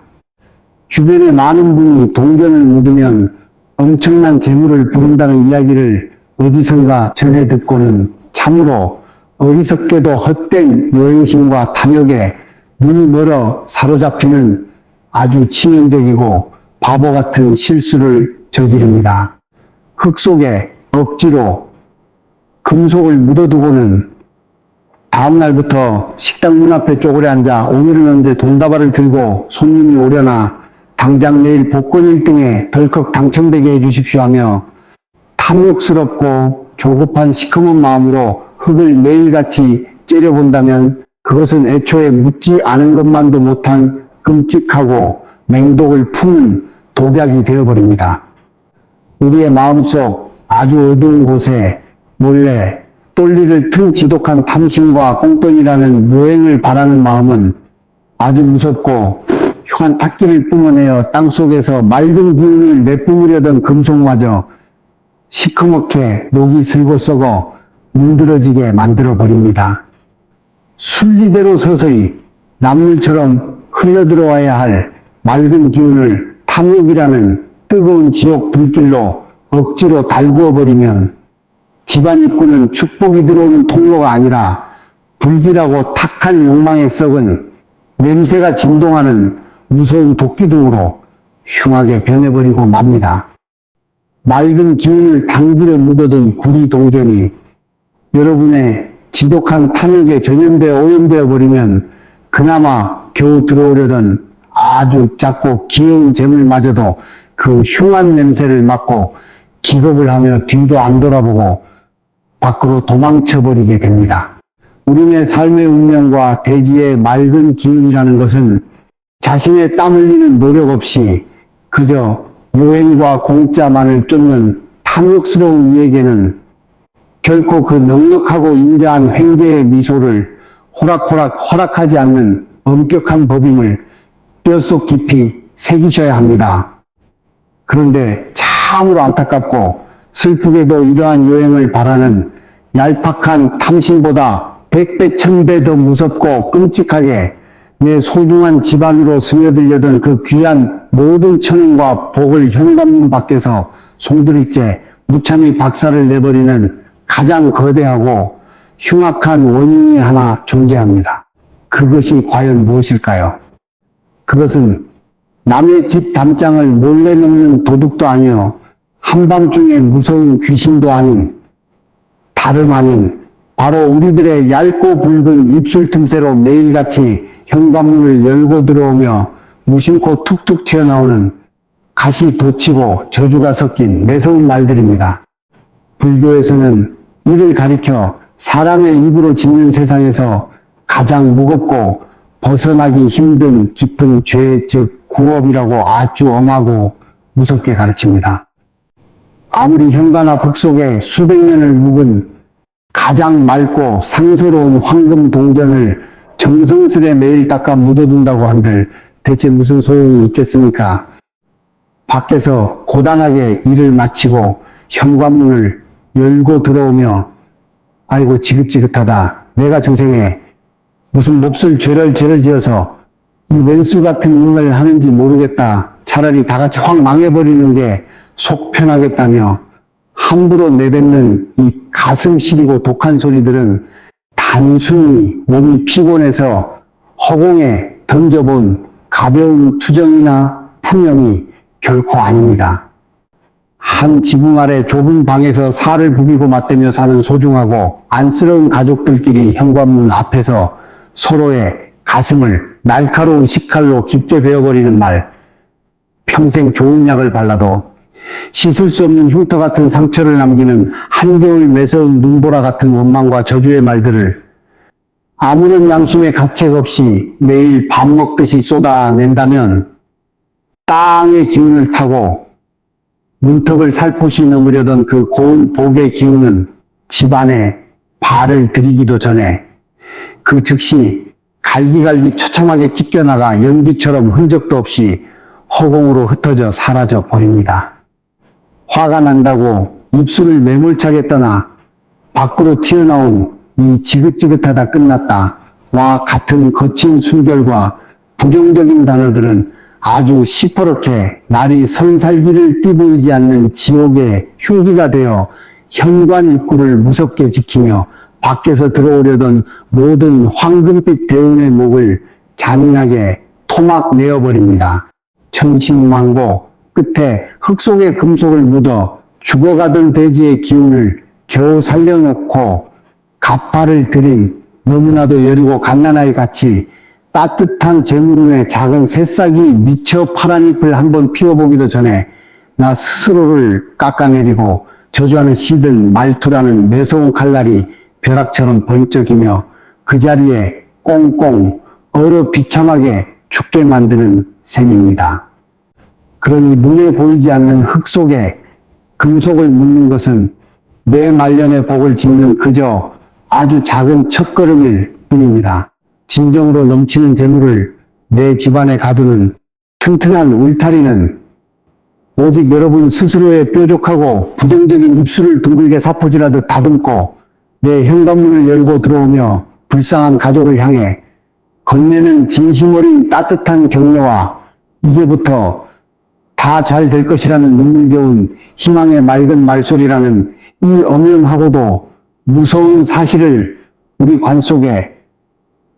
주변에 많은 분이 동전을 묻으면 엄청난 재물을 부른다는 이야기를 어디선가 전해 듣고는 참으로 어리석게도 헛된 여행심과 탐욕에 눈이 멀어 사로잡히는 아주 치명적이고 바보 같은 실수를 저지릅니다. 흙 속에 억지로 금속을 묻어두고는 다음날부터 식당 문 앞에 쪼그려 앉아 오늘은 언제 돈다발을 들고 손님이 오려나 당장 내일 복권 1등에 덜컥 당첨되게 해주십시오 하며 탐욕스럽고 조급한 시커먼 마음으로 흙을 매일같이 째려본다면 그것은 애초에 묻지 않은 것만도 못한 끔찍하고 맹독을 품은 독약이 되어버립니다. 우리의 마음속 아주 어두운 곳에 몰래 똘리를 튼 지독한 탐심과 꽁돈이라는 묘행을 바라는 마음은 아주 무섭고 흉한 탁기를 뿜어내어 땅속에서 맑은 기운을 내뿜으려던 금속마저 시커멓게 녹이 슬고 썩어 문드러지게 만들어버립니다. 순리대로 서서히 남물처럼 흘러들어와야 할 맑은 기운을 탐욕이라는 뜨거운 지옥 불길로 억지로 달구어버리면 집안 입구는 축복이 들어오는 통로가 아니라 불길하고 탁한 욕망에 썩은 냄새가 진동하는 무서운 도끼등으로 흉하게 변해버리고 맙니다. 맑은 기운을 당기려 묻어둔 구리 동전이 여러분의 지독한 탐욕에 전염되어 오염되어 버리면 그나마 겨우 들어오려던 아주 작고 귀여운 재물마저도 그 흉한 냄새를 맡고 기겁을 하며 뒤도 안 돌아보고 밖으로 도망쳐버리게 됩니다. 우리네 삶의 운명과 대지의 맑은 기운이라는 것은 자신의 땀 흘리는 노력 없이 그저 요행과 공짜만을 쫓는 탐욕스러운 이에게는 결코 그 넉넉하고 인자한 횡재의 미소를 호락호락 허락하지 않는 엄격한 법임을 뼛속 깊이 새기셔야 합니다. 그런데 참으로 안타깝고 슬프게도 이러한 요행을 바라는 얄팍한 탐심보다 100배, 1000배 더 무섭고 끔찍하게 내 소중한 집안으로 스며들려던 그 귀한 모든 천운과 복을 현관문 밖에서 송두리째 무참히 박살을 내버리는 가장 거대하고 흉악한 원인이 하나 존재합니다. 그것이 과연 무엇일까요? 그것은 남의 집 담장을 몰래 넘는 도둑도 아니요 한밤중에 무서운 귀신도 아닌 다름 아닌 바로 우리들의 얇고 붉은 입술 틈새로 매일같이 현관문을 열고 들어오며 무심코 툭툭 튀어나오는 가시 돋치고 저주가 섞인 매서운 말들입니다. 불교에서는 이를 가리켜 사람의 입으로 짓는 세상에서 가장 무겁고 벗어나기 힘든 깊은 죄, 즉 구업이라고 아주 엄하고 무섭게 가르칩니다. 아무리 현관 앞 흙 속에 수백 년을 묵은 가장 맑고 상스러운 황금 동전을 정성스레 매일 닦아 묻어둔다고 한들 대체 무슨 소용이 있겠습니까? 밖에서 고단하게 일을 마치고 현관문을 열고 들어오며 아이고 지긋지긋하다. 내가 저생에 무슨 몹쓸 죄를 지어서 이 왼수 같은 일을 하는지 모르겠다. 차라리 다 같이 확 망해버리는 게 속 편하겠다며 함부로 내뱉는 이 가슴 시리고 독한 소리들은 단순히 몸이 피곤해서 허공에 던져본 가벼운 투정이나 푸념이 결코 아닙니다. 한 지붕 아래 좁은 방에서 살을 부비고 맞대며 사는 소중하고 안쓰러운 가족들끼리 현관문 앞에서 서로의 가슴을 날카로운 식칼로 깊게 베어버리는 말, 평생 좋은 약을 발라도 씻을 수 없는 흉터 같은 상처를 남기는 한겨울 매서운 눈보라 같은 원망과 저주의 말들을 아무런 양심의 가책 없이 매일 밥 먹듯이 쏟아낸다면 땅의 기운을 타고 문턱을 살포시 넘으려던 그 고운 복의 기운은 집안에 발을 들이기도 전에 그 즉시 갈기갈기 처참하게 찢겨나가 연기처럼 흔적도 없이 허공으로 흩어져 사라져 버립니다. 화가 난다고 입술을 매몰차게 떠나 밖으로 튀어나온 이 지긋지긋하다 끝났다 와 같은 거친 순결과 부정적인 단어들은 아주 시퍼렇게 날이 선살기를 띠보이지 않는 지옥의 흉기가 되어 현관 입구를 무섭게 지키며 밖에서 들어오려던 모든 황금빛 대운의 목을 잔인하게 토막 내어버립니다. 천신만고 끝에 흙 속에 금속을 묻어 죽어가던 돼지의 기운을 겨우 살려놓고 갑발을 들인 너무나도 여리고 갓난아이 같이 따뜻한 재물운의 작은 새싹이 미처 파란 잎을 한번 피워보기도 전에 나 스스로를 깎아내리고 저주하는 시든 말투라는 매서운 칼날이 벼락처럼 번쩍이며 그 자리에 꽁꽁 얼어 비참하게 죽게 만드는 셈입니다. 그러니 눈에 보이지 않는 흙 속에 금속을 묻는 것은 내 말년의 복을 짓는 그저 아주 작은 첫걸음일 뿐입니다. 진정으로 넘치는 재물을 내 집안에 가두는 튼튼한 울타리는 오직 여러분 스스로의 뾰족하고 부정적인 입술을 둥글게 사포질하듯 다듬고 내 현관문을 열고 들어오며 불쌍한 가족을 향해 건네는 진심 어린 따뜻한 격려와 이제부터 다 잘 될 것이라는 눈물겨운 희망의 맑은 말소리라는 이 엄연하고도 무서운 사실을 우리 관 속에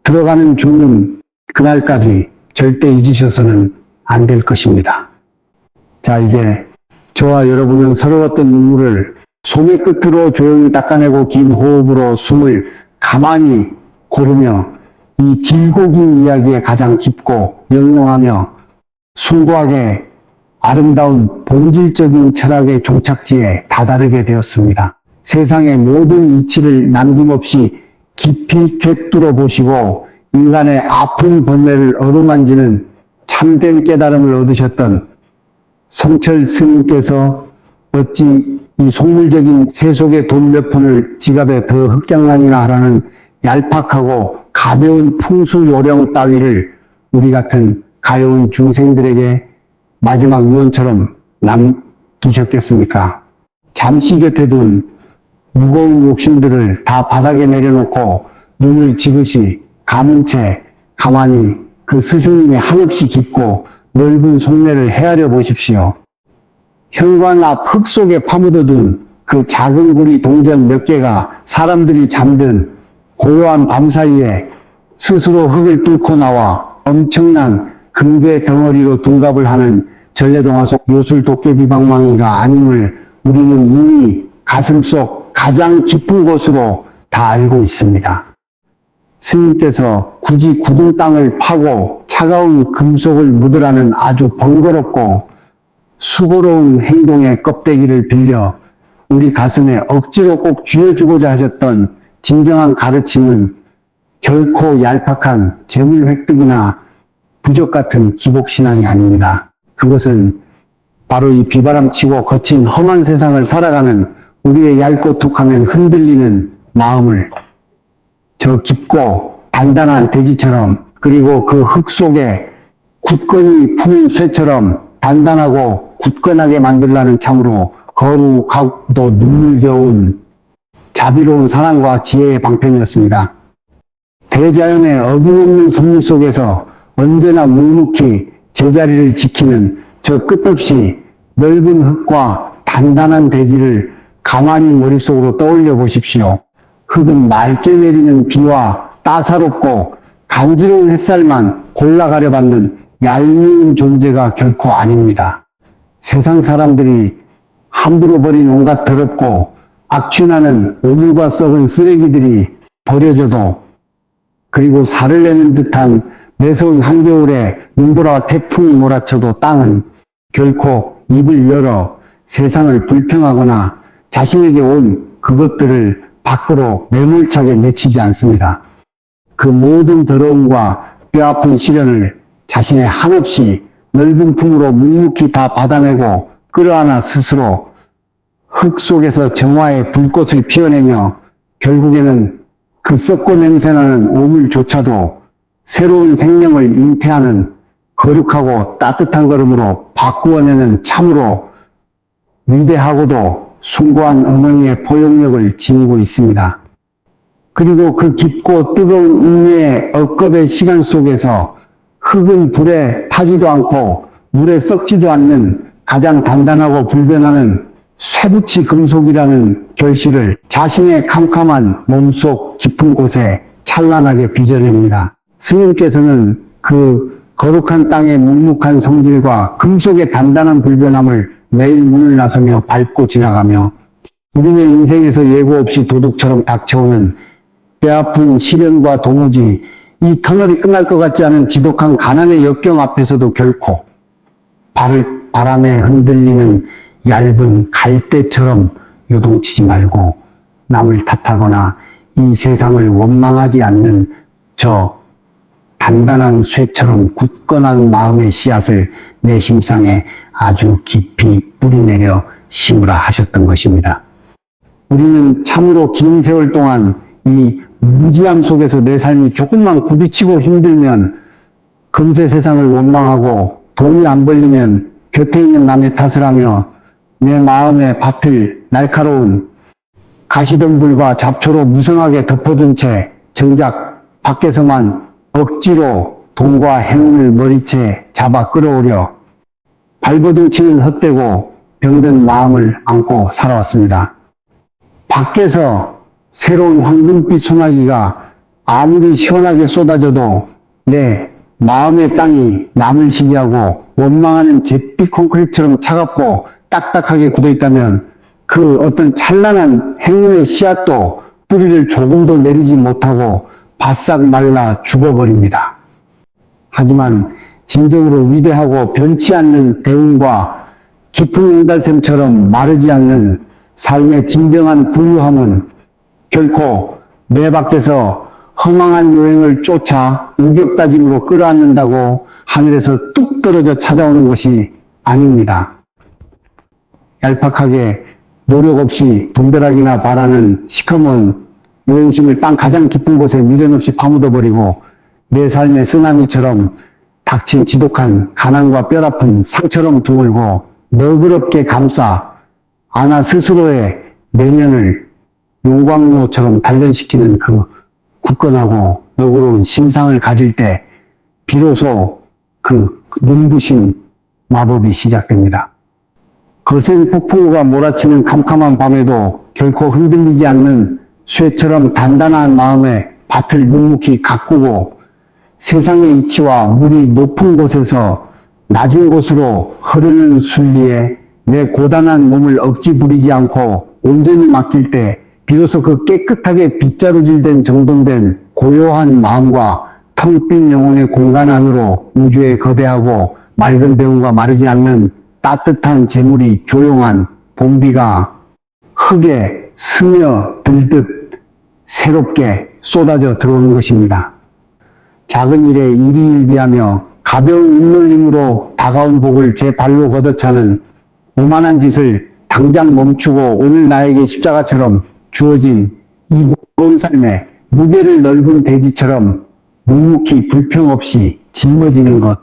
들어가는 죽는 그날까지 절대 잊으셔서는 안 될 것입니다. 자, 이제 저와 여러분은 서러웠던 눈물을 소매 끝으로 조용히 닦아내고 긴 호흡으로 숨을 가만히 고르며 이 길고 긴 이야기에 가장 깊고 영롱하며 숭고하게 아름다운 본질적인 철학의 종착지에 다다르게 되었습니다. 세상의 모든 이치를 남김없이 깊이 꿰뚫어 보시고 인간의 아픈 번뇌를 어루만지는 참된 깨달음을 얻으셨던 성철 스님께서 어찌 이 속물적인 세속의 돈 몇 푼을 지갑에 더 흑장난이나 하라는 얄팍하고 가벼운 풍수 요령 따위를 우리 같은 가여운 중생들에게 마지막 유언처럼 남기셨겠습니까? 잠시 곁에 둔 무거운 욕심들을 다 바닥에 내려놓고 눈을 지그시 감은 채 가만히 그 스승님의 한없이 깊고 넓은 속내를 헤아려 보십시오. 현관 앞 흙 속에 파묻어둔 그 작은 구리 동전 몇 개가 사람들이 잠든 고요한 밤 사이에 스스로 흙을 뚫고 나와 엄청난 금괴 덩어리로 둔갑을 하는 전래동화 속 요술 도깨비 방망이가 아님을 우리는 이미 가슴속 가장 깊은 곳으로 다 알고 있습니다. 스님께서 굳이 굳은 땅을 파고 차가운 금속을 묻으라는 아주 번거롭고 수고로운 행동의 껍데기를 빌려 우리 가슴에 억지로 꼭 쥐어주고자 하셨던 진정한 가르침은 결코 얄팍한 재물 획득이나 부적 같은 기복신앙이 아닙니다. 그것은 바로 이 비바람치고 거친 험한 세상을 살아가는 우리의 얇고 툭하면 흔들리는 마음을 저 깊고 단단한 돼지처럼 그리고 그 흙 속에 굳건히 품은 쇠처럼 단단하고 굳건하게 만들라는 참으로 거룩하고도 눈물겨운 자비로운 사랑과 지혜의 방편이었습니다. 대자연의 어김없는 섭리 속에서 언제나 묵묵히 제자리를 지키는 저 끝없이 넓은 흙과 단단한 대지를 가만히 머릿속으로 떠올려 보십시오. 흙은 맑게 내리는 비와 따사롭고 간지러운 햇살만 골라 가려받는 얄미운 존재가 결코 아닙니다. 세상 사람들이 함부로 버린 온갖 더럽고 악취나는 오물과 썩은 쓰레기들이 버려져도 그리고 살을 내는 듯한 매서운 한겨울에 눈보라와 태풍이 몰아쳐도 땅은 결코 입을 열어 세상을 불평하거나 자신에게 온 그것들을 밖으로 매몰차게 내치지 않습니다. 그 모든 더러움과 뼈아픈 시련을 자신의 한없이 넓은 품으로 묵묵히 다 받아내고 끌어안아 스스로 흙 속에서 정화의 불꽃을 피워내며 결국에는 그 썩고 냄새나는 오물조차도 새로운 생명을 잉태하는 거룩하고 따뜻한 걸음으로 바꾸어내는 참으로 위대하고도 숭고한 어머니의 포용력을 지니고 있습니다. 그리고 그 깊고 뜨거운 인내의 억겁의 시간 속에서 흙은 불에 타지도 않고 물에 썩지도 않는 가장 단단하고 불변하는 쇠붙이 금속이라는 결실을 자신의 캄캄한 몸속 깊은 곳에 찬란하게 빚어냅니다. 스님께서는 그 거룩한 땅의 묵묵한 성질과 금속의 단단한 불변함을 매일 문을 나서며 밟고 지나가며 우리의 인생에서 예고 없이 도둑처럼 닥쳐오는 뼈아픈 시련과 도무지 이 터널이 끝날 것 같지 않은 지독한 가난의 역경 앞에서도 결코 바람에 흔들리는 얇은 갈대처럼 요동치지 말고 남을 탓하거나 이 세상을 원망하지 않는 저 단단한 쇠처럼 굳건한 마음의 씨앗을 내 심상에 아주 깊이 뿌리내려 심으라 하셨던 것입니다. 우리는 참으로 긴 세월 동안 이 무지함 속에서 내 삶이 조금만 부딪히고 힘들면 금세 세상을 원망하고 돈이 안 벌리면 곁에 있는 남의 탓을 하며 내 마음의 밭을 날카로운 가시덤불과 잡초로 무성하게 덮어둔 채 정작 밖에서만 억지로 돈과 행운을 머리채 잡아 끌어오려 발버둥치는 헛되고 병든 마음을 안고 살아왔습니다. 밖에서 새로운 황금빛 소나기가 아무리 시원하게 쏟아져도 내 마음의 땅이 남을 시기하고 원망하는 잿빛 콘크리트처럼 차갑고 딱딱하게 굳어있다면 그 어떤 찬란한 행운의 씨앗도 뿌리를 조금도 내리지 못하고 바싹 말라 죽어버립니다. 하지만 진정으로 위대하고 변치 않는 대운과 깊은 옹달샘처럼 마르지 않는 삶의 진정한 부유함은 결코 내 밖에서 허망한 여행을 쫓아 우격다짐으로 끌어안는다고 하늘에서 뚝 떨어져 찾아오는 것이 아닙니다. 얄팍하게 노력 없이 돈벼락이나 바라는 시커먼 요행심을 땅 가장 깊은 곳에 미련 없이 파묻어버리고 내 삶의 쓰나미처럼 닥친 지독한 가난과 뼈아픈 상처럼 드물고 너그럽게 감싸 아나 스스로의 내면을 용광로처럼 단련시키는 그 굳건하고 너그러운 심상을 가질 때 비로소 그 눈부신 마법이 시작됩니다. 거센 폭풍우가 몰아치는 캄캄한 밤에도 결코 흔들리지 않는 쇠처럼 단단한 마음에 밭을 묵묵히 가꾸고 세상의 이치와 물이 높은 곳에서 낮은 곳으로 흐르는 순리에 내 고단한 몸을 억지 부리지 않고 온전히 맡길 때 비로소 그 깨끗하게 빗자루질된 정돈된 고요한 마음과 텅 빈 영혼의 공간 안으로 우주의 거대하고 맑은 배움과 마르지 않는 따뜻한 재물이 조용한 봄비가 흙에 스며들듯 새롭게 쏟아져 들어오는 것입니다. 작은 일에 일희일비하며 가벼운 윷놀림으로 다가온 복을 제 발로 걷어차는 오만한 짓을 당장 멈추고 오늘 나에게 십자가처럼 주어진 이 무거운 삶에 무게를 넓은 대지처럼 묵묵히 불평 없이 짊어지는 것,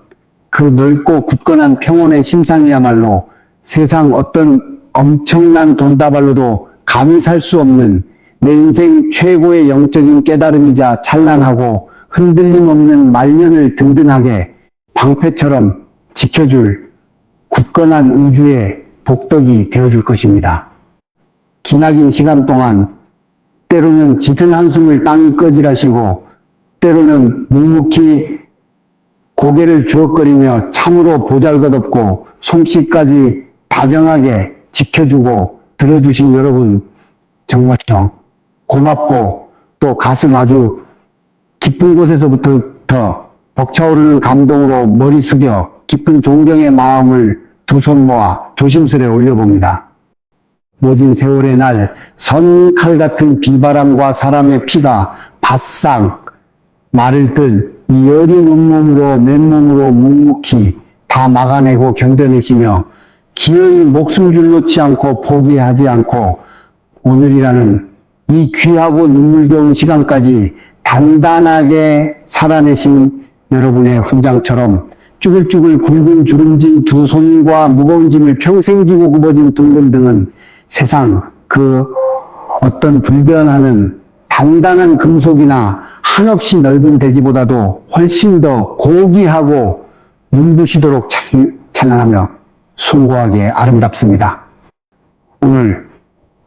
그 넓고 굳건한 평온의 심상이야말로 세상 어떤 엄청난 돈다발로도 감히 살 수 없는 내 인생 최고의 영적인 깨달음이자 찬란하고 흔들림 없는 말년을 든든하게 방패처럼 지켜줄 굳건한 우주의 복덕이 되어줄 것입니다. 기나긴 시간 동안 때로는 짙은 한숨을 땅이 꺼지라시고 때로는 묵묵히 고개를 주걱거리며 참으로 보잘것없고 솜씨까지 다정하게 지켜주고 들어주신 여러분 정말 고맙고 또 가슴 아주 깊은 곳에서부터 벅차오르는 감동으로 머리 숙여 깊은 존경의 마음을 두 손 모아 조심스레 올려봅니다. 모진 세월의 날 선칼 같은 비바람과 사람의 피가 바싹 마를 듯 이 여린 온몸으로 맨몸으로 묵묵히 다 막아내고 견뎌내시며 기어이 목숨줄 놓지 않고 포기하지 않고 오늘이라는 이 귀하고 눈물겨운 시간까지 단단하게 살아내신 여러분의 훈장처럼 쭈글쭈글 굵은 주름진 두 손과 무거운 짐을 평생 지고 굽어진 둥근등은 세상 그 어떤 불변하는 단단한 금속이나 한없이 넓은 대지보다도 훨씬 더 고귀하고 눈부시도록 찬란하며 숭고하게 아름답습니다. 오늘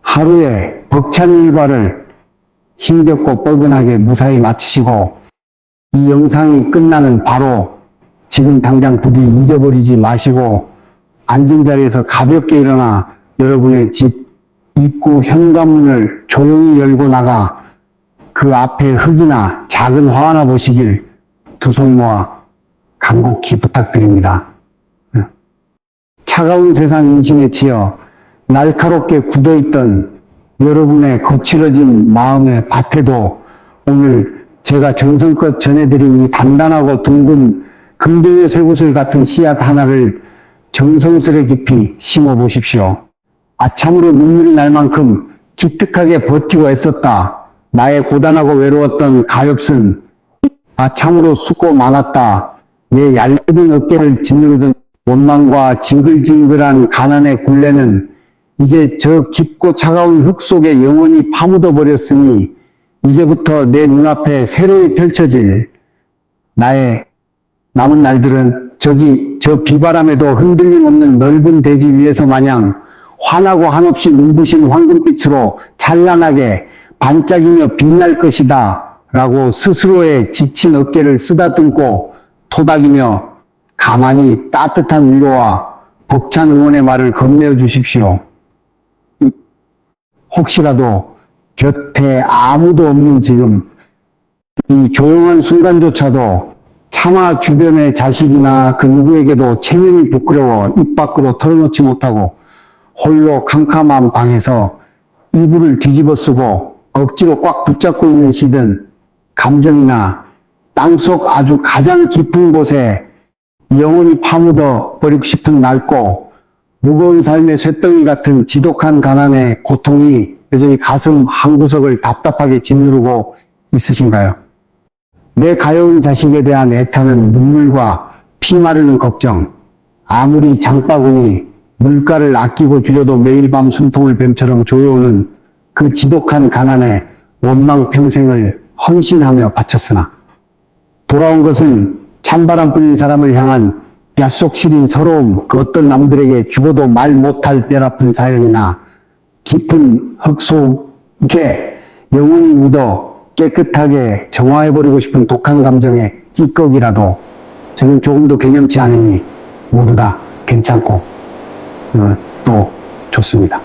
하루의 벅찬 일과를 힘겹고 뻐근하게 무사히 마치시고 이 영상이 끝나는 바로 지금 당장 부디 잊어버리지 마시고 앉은 자리에서 가볍게 일어나 여러분의 집 입구 현관문을 조용히 열고 나가 그 앞에 흙이나 작은 화 하나 보시길 두 손 모아 간곡히 부탁드립니다. 차가운 세상 인심에 치여 날카롭게 굳어있던 여러분의 거칠어진 마음의 밭에도 오늘 제가 정성껏 전해드린 이 단단하고 둥근 긍정의 쇠구슬 같은 씨앗 하나를 정성스레 깊이 심어 보십시오. 아참으로 눈물이 날 만큼 기특하게 버티고 애썼다. 나의 고단하고 외로웠던 가엾은 아참으로 수고 많았다. 내 얇은 어깨를 짓누르던 원망과 징글징글한 가난의 굴레는 이제 저 깊고 차가운 흙 속에 영원히 파묻어 버렸으니 이제부터 내 눈앞에 새로이 펼쳐질 나의 남은 날들은 저 비바람에도 흔들림 없는 넓은 대지 위에서 마냥 환하고 한없이 눈부신 황금빛으로 찬란하게 반짝이며 빛날 것이다 라고 스스로의 지친 어깨를 쓰다듬고 토닥이며 가만히 따뜻한 위로와 벅찬 응원의 말을 건네어 주십시오. 혹시라도 곁에 아무도 없는 지금 이 조용한 순간조차도 차마 주변의 자식이나 그 누구에게도 체면이 부끄러워 입 밖으로 털어놓지 못하고 홀로 캄캄한 방에서 이불을 뒤집어 쓰고 억지로 꽉 붙잡고 있는 시든 감정이나 땅속 아주 가장 깊은 곳에 영원히 파묻어 버리고 싶은 낡고 무거운 삶의 쇳덩이 같은 지독한 가난의 고통이 여전히 가슴 한구석을 답답하게 짓누르고 있으신가요? 내 가여운 자식에 대한 애타는 눈물과 피 마르는 걱정, 아무리 장바구니 물가를 아끼고 줄여도 매일 밤 숨통을 뱀처럼 조여오는 그 지독한 가난에 원망 평생을 헌신하며 바쳤으나 돌아온 것은 찬바람 불린 사람을 향한 뼛속 시린 서러움, 그 어떤 남들에게 죽어도 말 못할 뼈아픈 사연이나 깊은 흙 속에 영원히 묻어 깨끗하게 정화해버리고 싶은 독한 감정의 찌꺼기라도 저는 조금도 개념치 않으니 모두 다 괜찮고 또 좋습니다.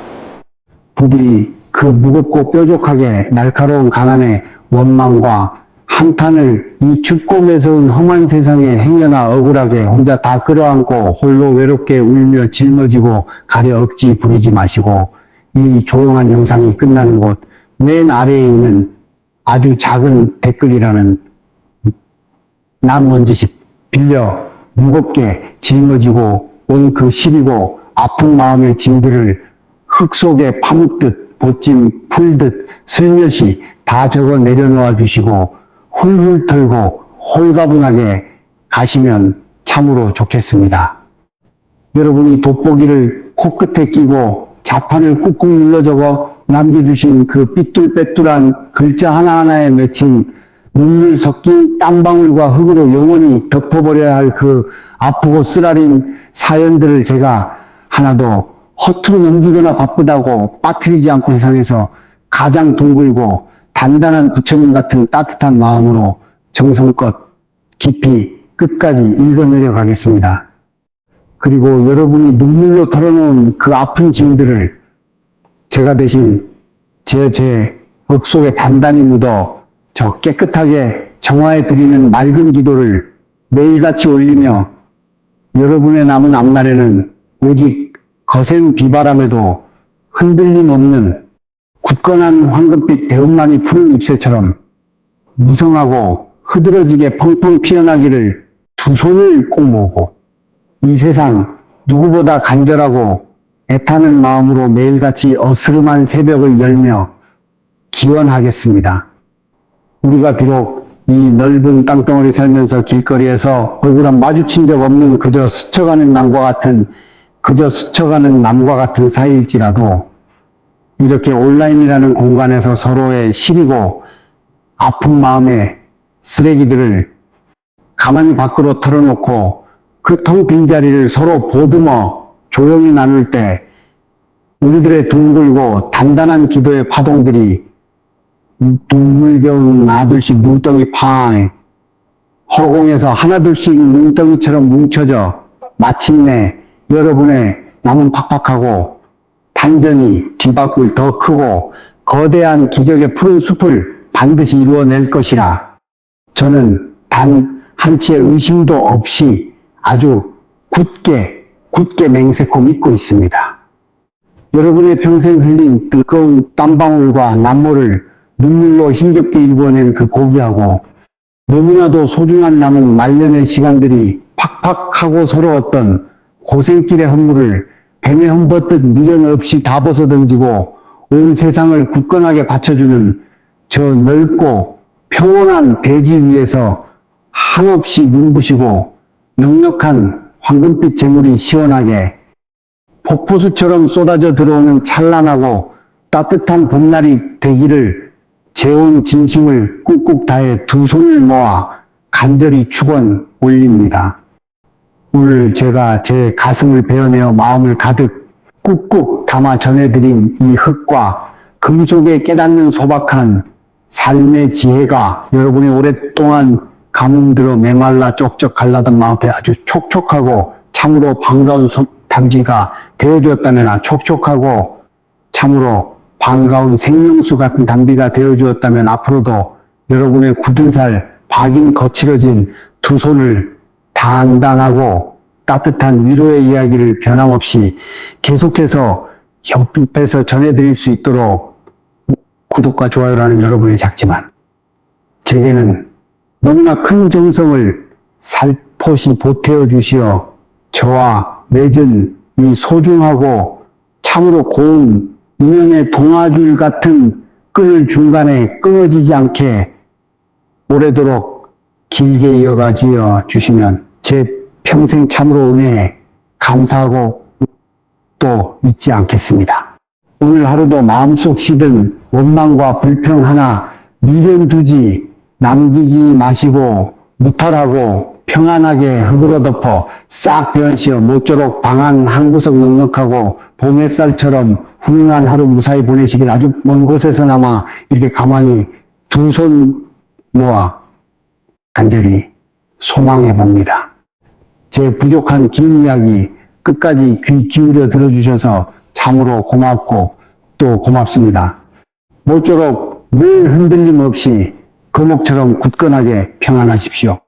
부디 그 무겁고 뾰족하게 날카로운 가난의 원망과 한탄을 이 춥고 매서운 험한 세상에 행여나 억울하게 혼자 다 끌어안고 홀로 외롭게 울며 짊어지고 가려 억지 부리지 마시고 이 조용한 영상이 끝나는 곳 맨 아래에 있는 아주 작은 댓글이라는 나무언제씩 빌려 무겁게 짊어지고 온 그 시리고 아픈 마음의 짐들을 흙 속에 파묻듯 보찜 풀듯 슬며시 다 적어 내려놓아 주시고 훌훌 털고 홀가분하게 가시면 참으로 좋겠습니다. 여러분이 돋보기를 코끝에 끼고 자판을 꾹꾹 눌러 적어 남겨주신 그 삐뚤빼뚤한 글자 하나하나에 맺힌 눈물 섞인 땀방울과 흙으로 영원히 덮어버려야 할 그 아프고 쓰라린 사연들을 제가 하나도 허투루 넘기거나 바쁘다고 빠뜨리지 않고 세상에서 가장 둥글고 단단한 부처님 같은 따뜻한 마음으로 정성껏 깊이 끝까지 읽어내려 가겠습니다. 그리고 여러분이 눈물로 털어놓은 그 아픈 짐들을 제가 대신 제 옥속에 단단히 묻어 저 깨끗하게 정화해드리는 맑은 기도를 매일같이 올리며 여러분의 남은 앞날에는 오직 거센 비바람에도 흔들림 없는 굳건한 황금빛 대음만이 푸른 잎새처럼 무성하고 흐드러지게 펑펑 피어나기를 두 손을 꼭 모으고 이 세상 누구보다 간절하고 애타는 마음으로 매일같이 어스름한 새벽을 열며 기원하겠습니다. 우리가 비록 이 넓은 땅덩어리 살면서 길거리에서 얼굴한 마주친 적 없는 그저 스쳐가는 남과 같은 사이일지라도 이렇게 온라인이라는 공간에서 서로의 시리고 아픈 마음의 쓰레기들을 가만히 밖으로 털어놓고 그 텅 빈 자리를 서로 보듬어 조용히 나눌 때 우리들의 둥글고 단단한 기도의 파동들이 눈물겨운 아들씩 눈덩이 팡 허공에서 하나둘씩 뭉덩이처럼 뭉쳐져 마침내 여러분의 남은 팍팍하고 단전이 뒤바꿀 더 크고 거대한 기적의 푸른 숲을 반드시 이루어낼 것이라 저는 단 한치의 의심도 없이 아주 굳게 맹세코 믿고 있습니다. 여러분의 평생 흘린 뜨거운 땀방울과 남모를 눈물로 힘겹게 일궈낸 그 고귀하고 너무나도 소중한 남은 말년의 시간들이 팍팍하고 서러웠던 고생길의 헌물을 뱀에 험벗듯 미련 없이 다 벗어던지고 온 세상을 굳건하게 받쳐주는 저 넓고 평온한 대지 위에서 한없이 눈부시고 넉넉한 황금빛 재물이 시원하게 폭포수처럼 쏟아져 들어오는 찬란하고 따뜻한 봄날이 되기를 제 온 진심을 꾹꾹 다해 두 손을 모아 간절히 축원 올립니다. 오늘 제가 제 가슴을 베어내어 마음을 가득 꾹꾹 담아 전해드린 이 흙과 금 속에 깨닫는 소박한 삶의 지혜가 여러분이 오랫동안 가뭄들어 메말라 쪽쪽 갈라던 마음에 아주 촉촉하고 참으로 반가운 당지가 되어주었다면 촉촉하고 참으로 반가운 생명수 같은 담비가 되어주었다면 앞으로도 여러분의 굳은 살 박인 거칠어진 두 손을 단단하고 따뜻한 위로의 이야기를 변함없이 계속해서 옆에서 전해드릴 수 있도록 구독과 좋아요라는 여러분의 작지만 제게는 너무나 큰 정성을 살포시 보태어 주시어 저와 맺은 이 소중하고 참으로 고운 인연의 동아줄 같은 끈을 중간에 끊어지지 않게 오래도록 길게 이어가 주시면 제 평생 참으로 은혜에 감사하고 또 잊지 않겠습니다. 오늘 하루도 마음속 시든 원망과 불평 하나 미련 두지 남기지 마시고 무탈하고 평안하게 흙으로 덮어 싹 변시어 모쪼록 방 안 한 구석 넉넉하고 봄 햇살처럼 훌륭한 하루 무사히 보내시길 아주 먼 곳에서나마 이렇게 가만히 두 손 모아 간절히 소망해 봅니다. 제 부족한 긴 이야기 끝까지 귀 기울여 들어주셔서 참으로 고맙고 또 고맙습니다. 모쪼록 늘 흔들림 없이 거목처럼 굳건하게 평안하십시오.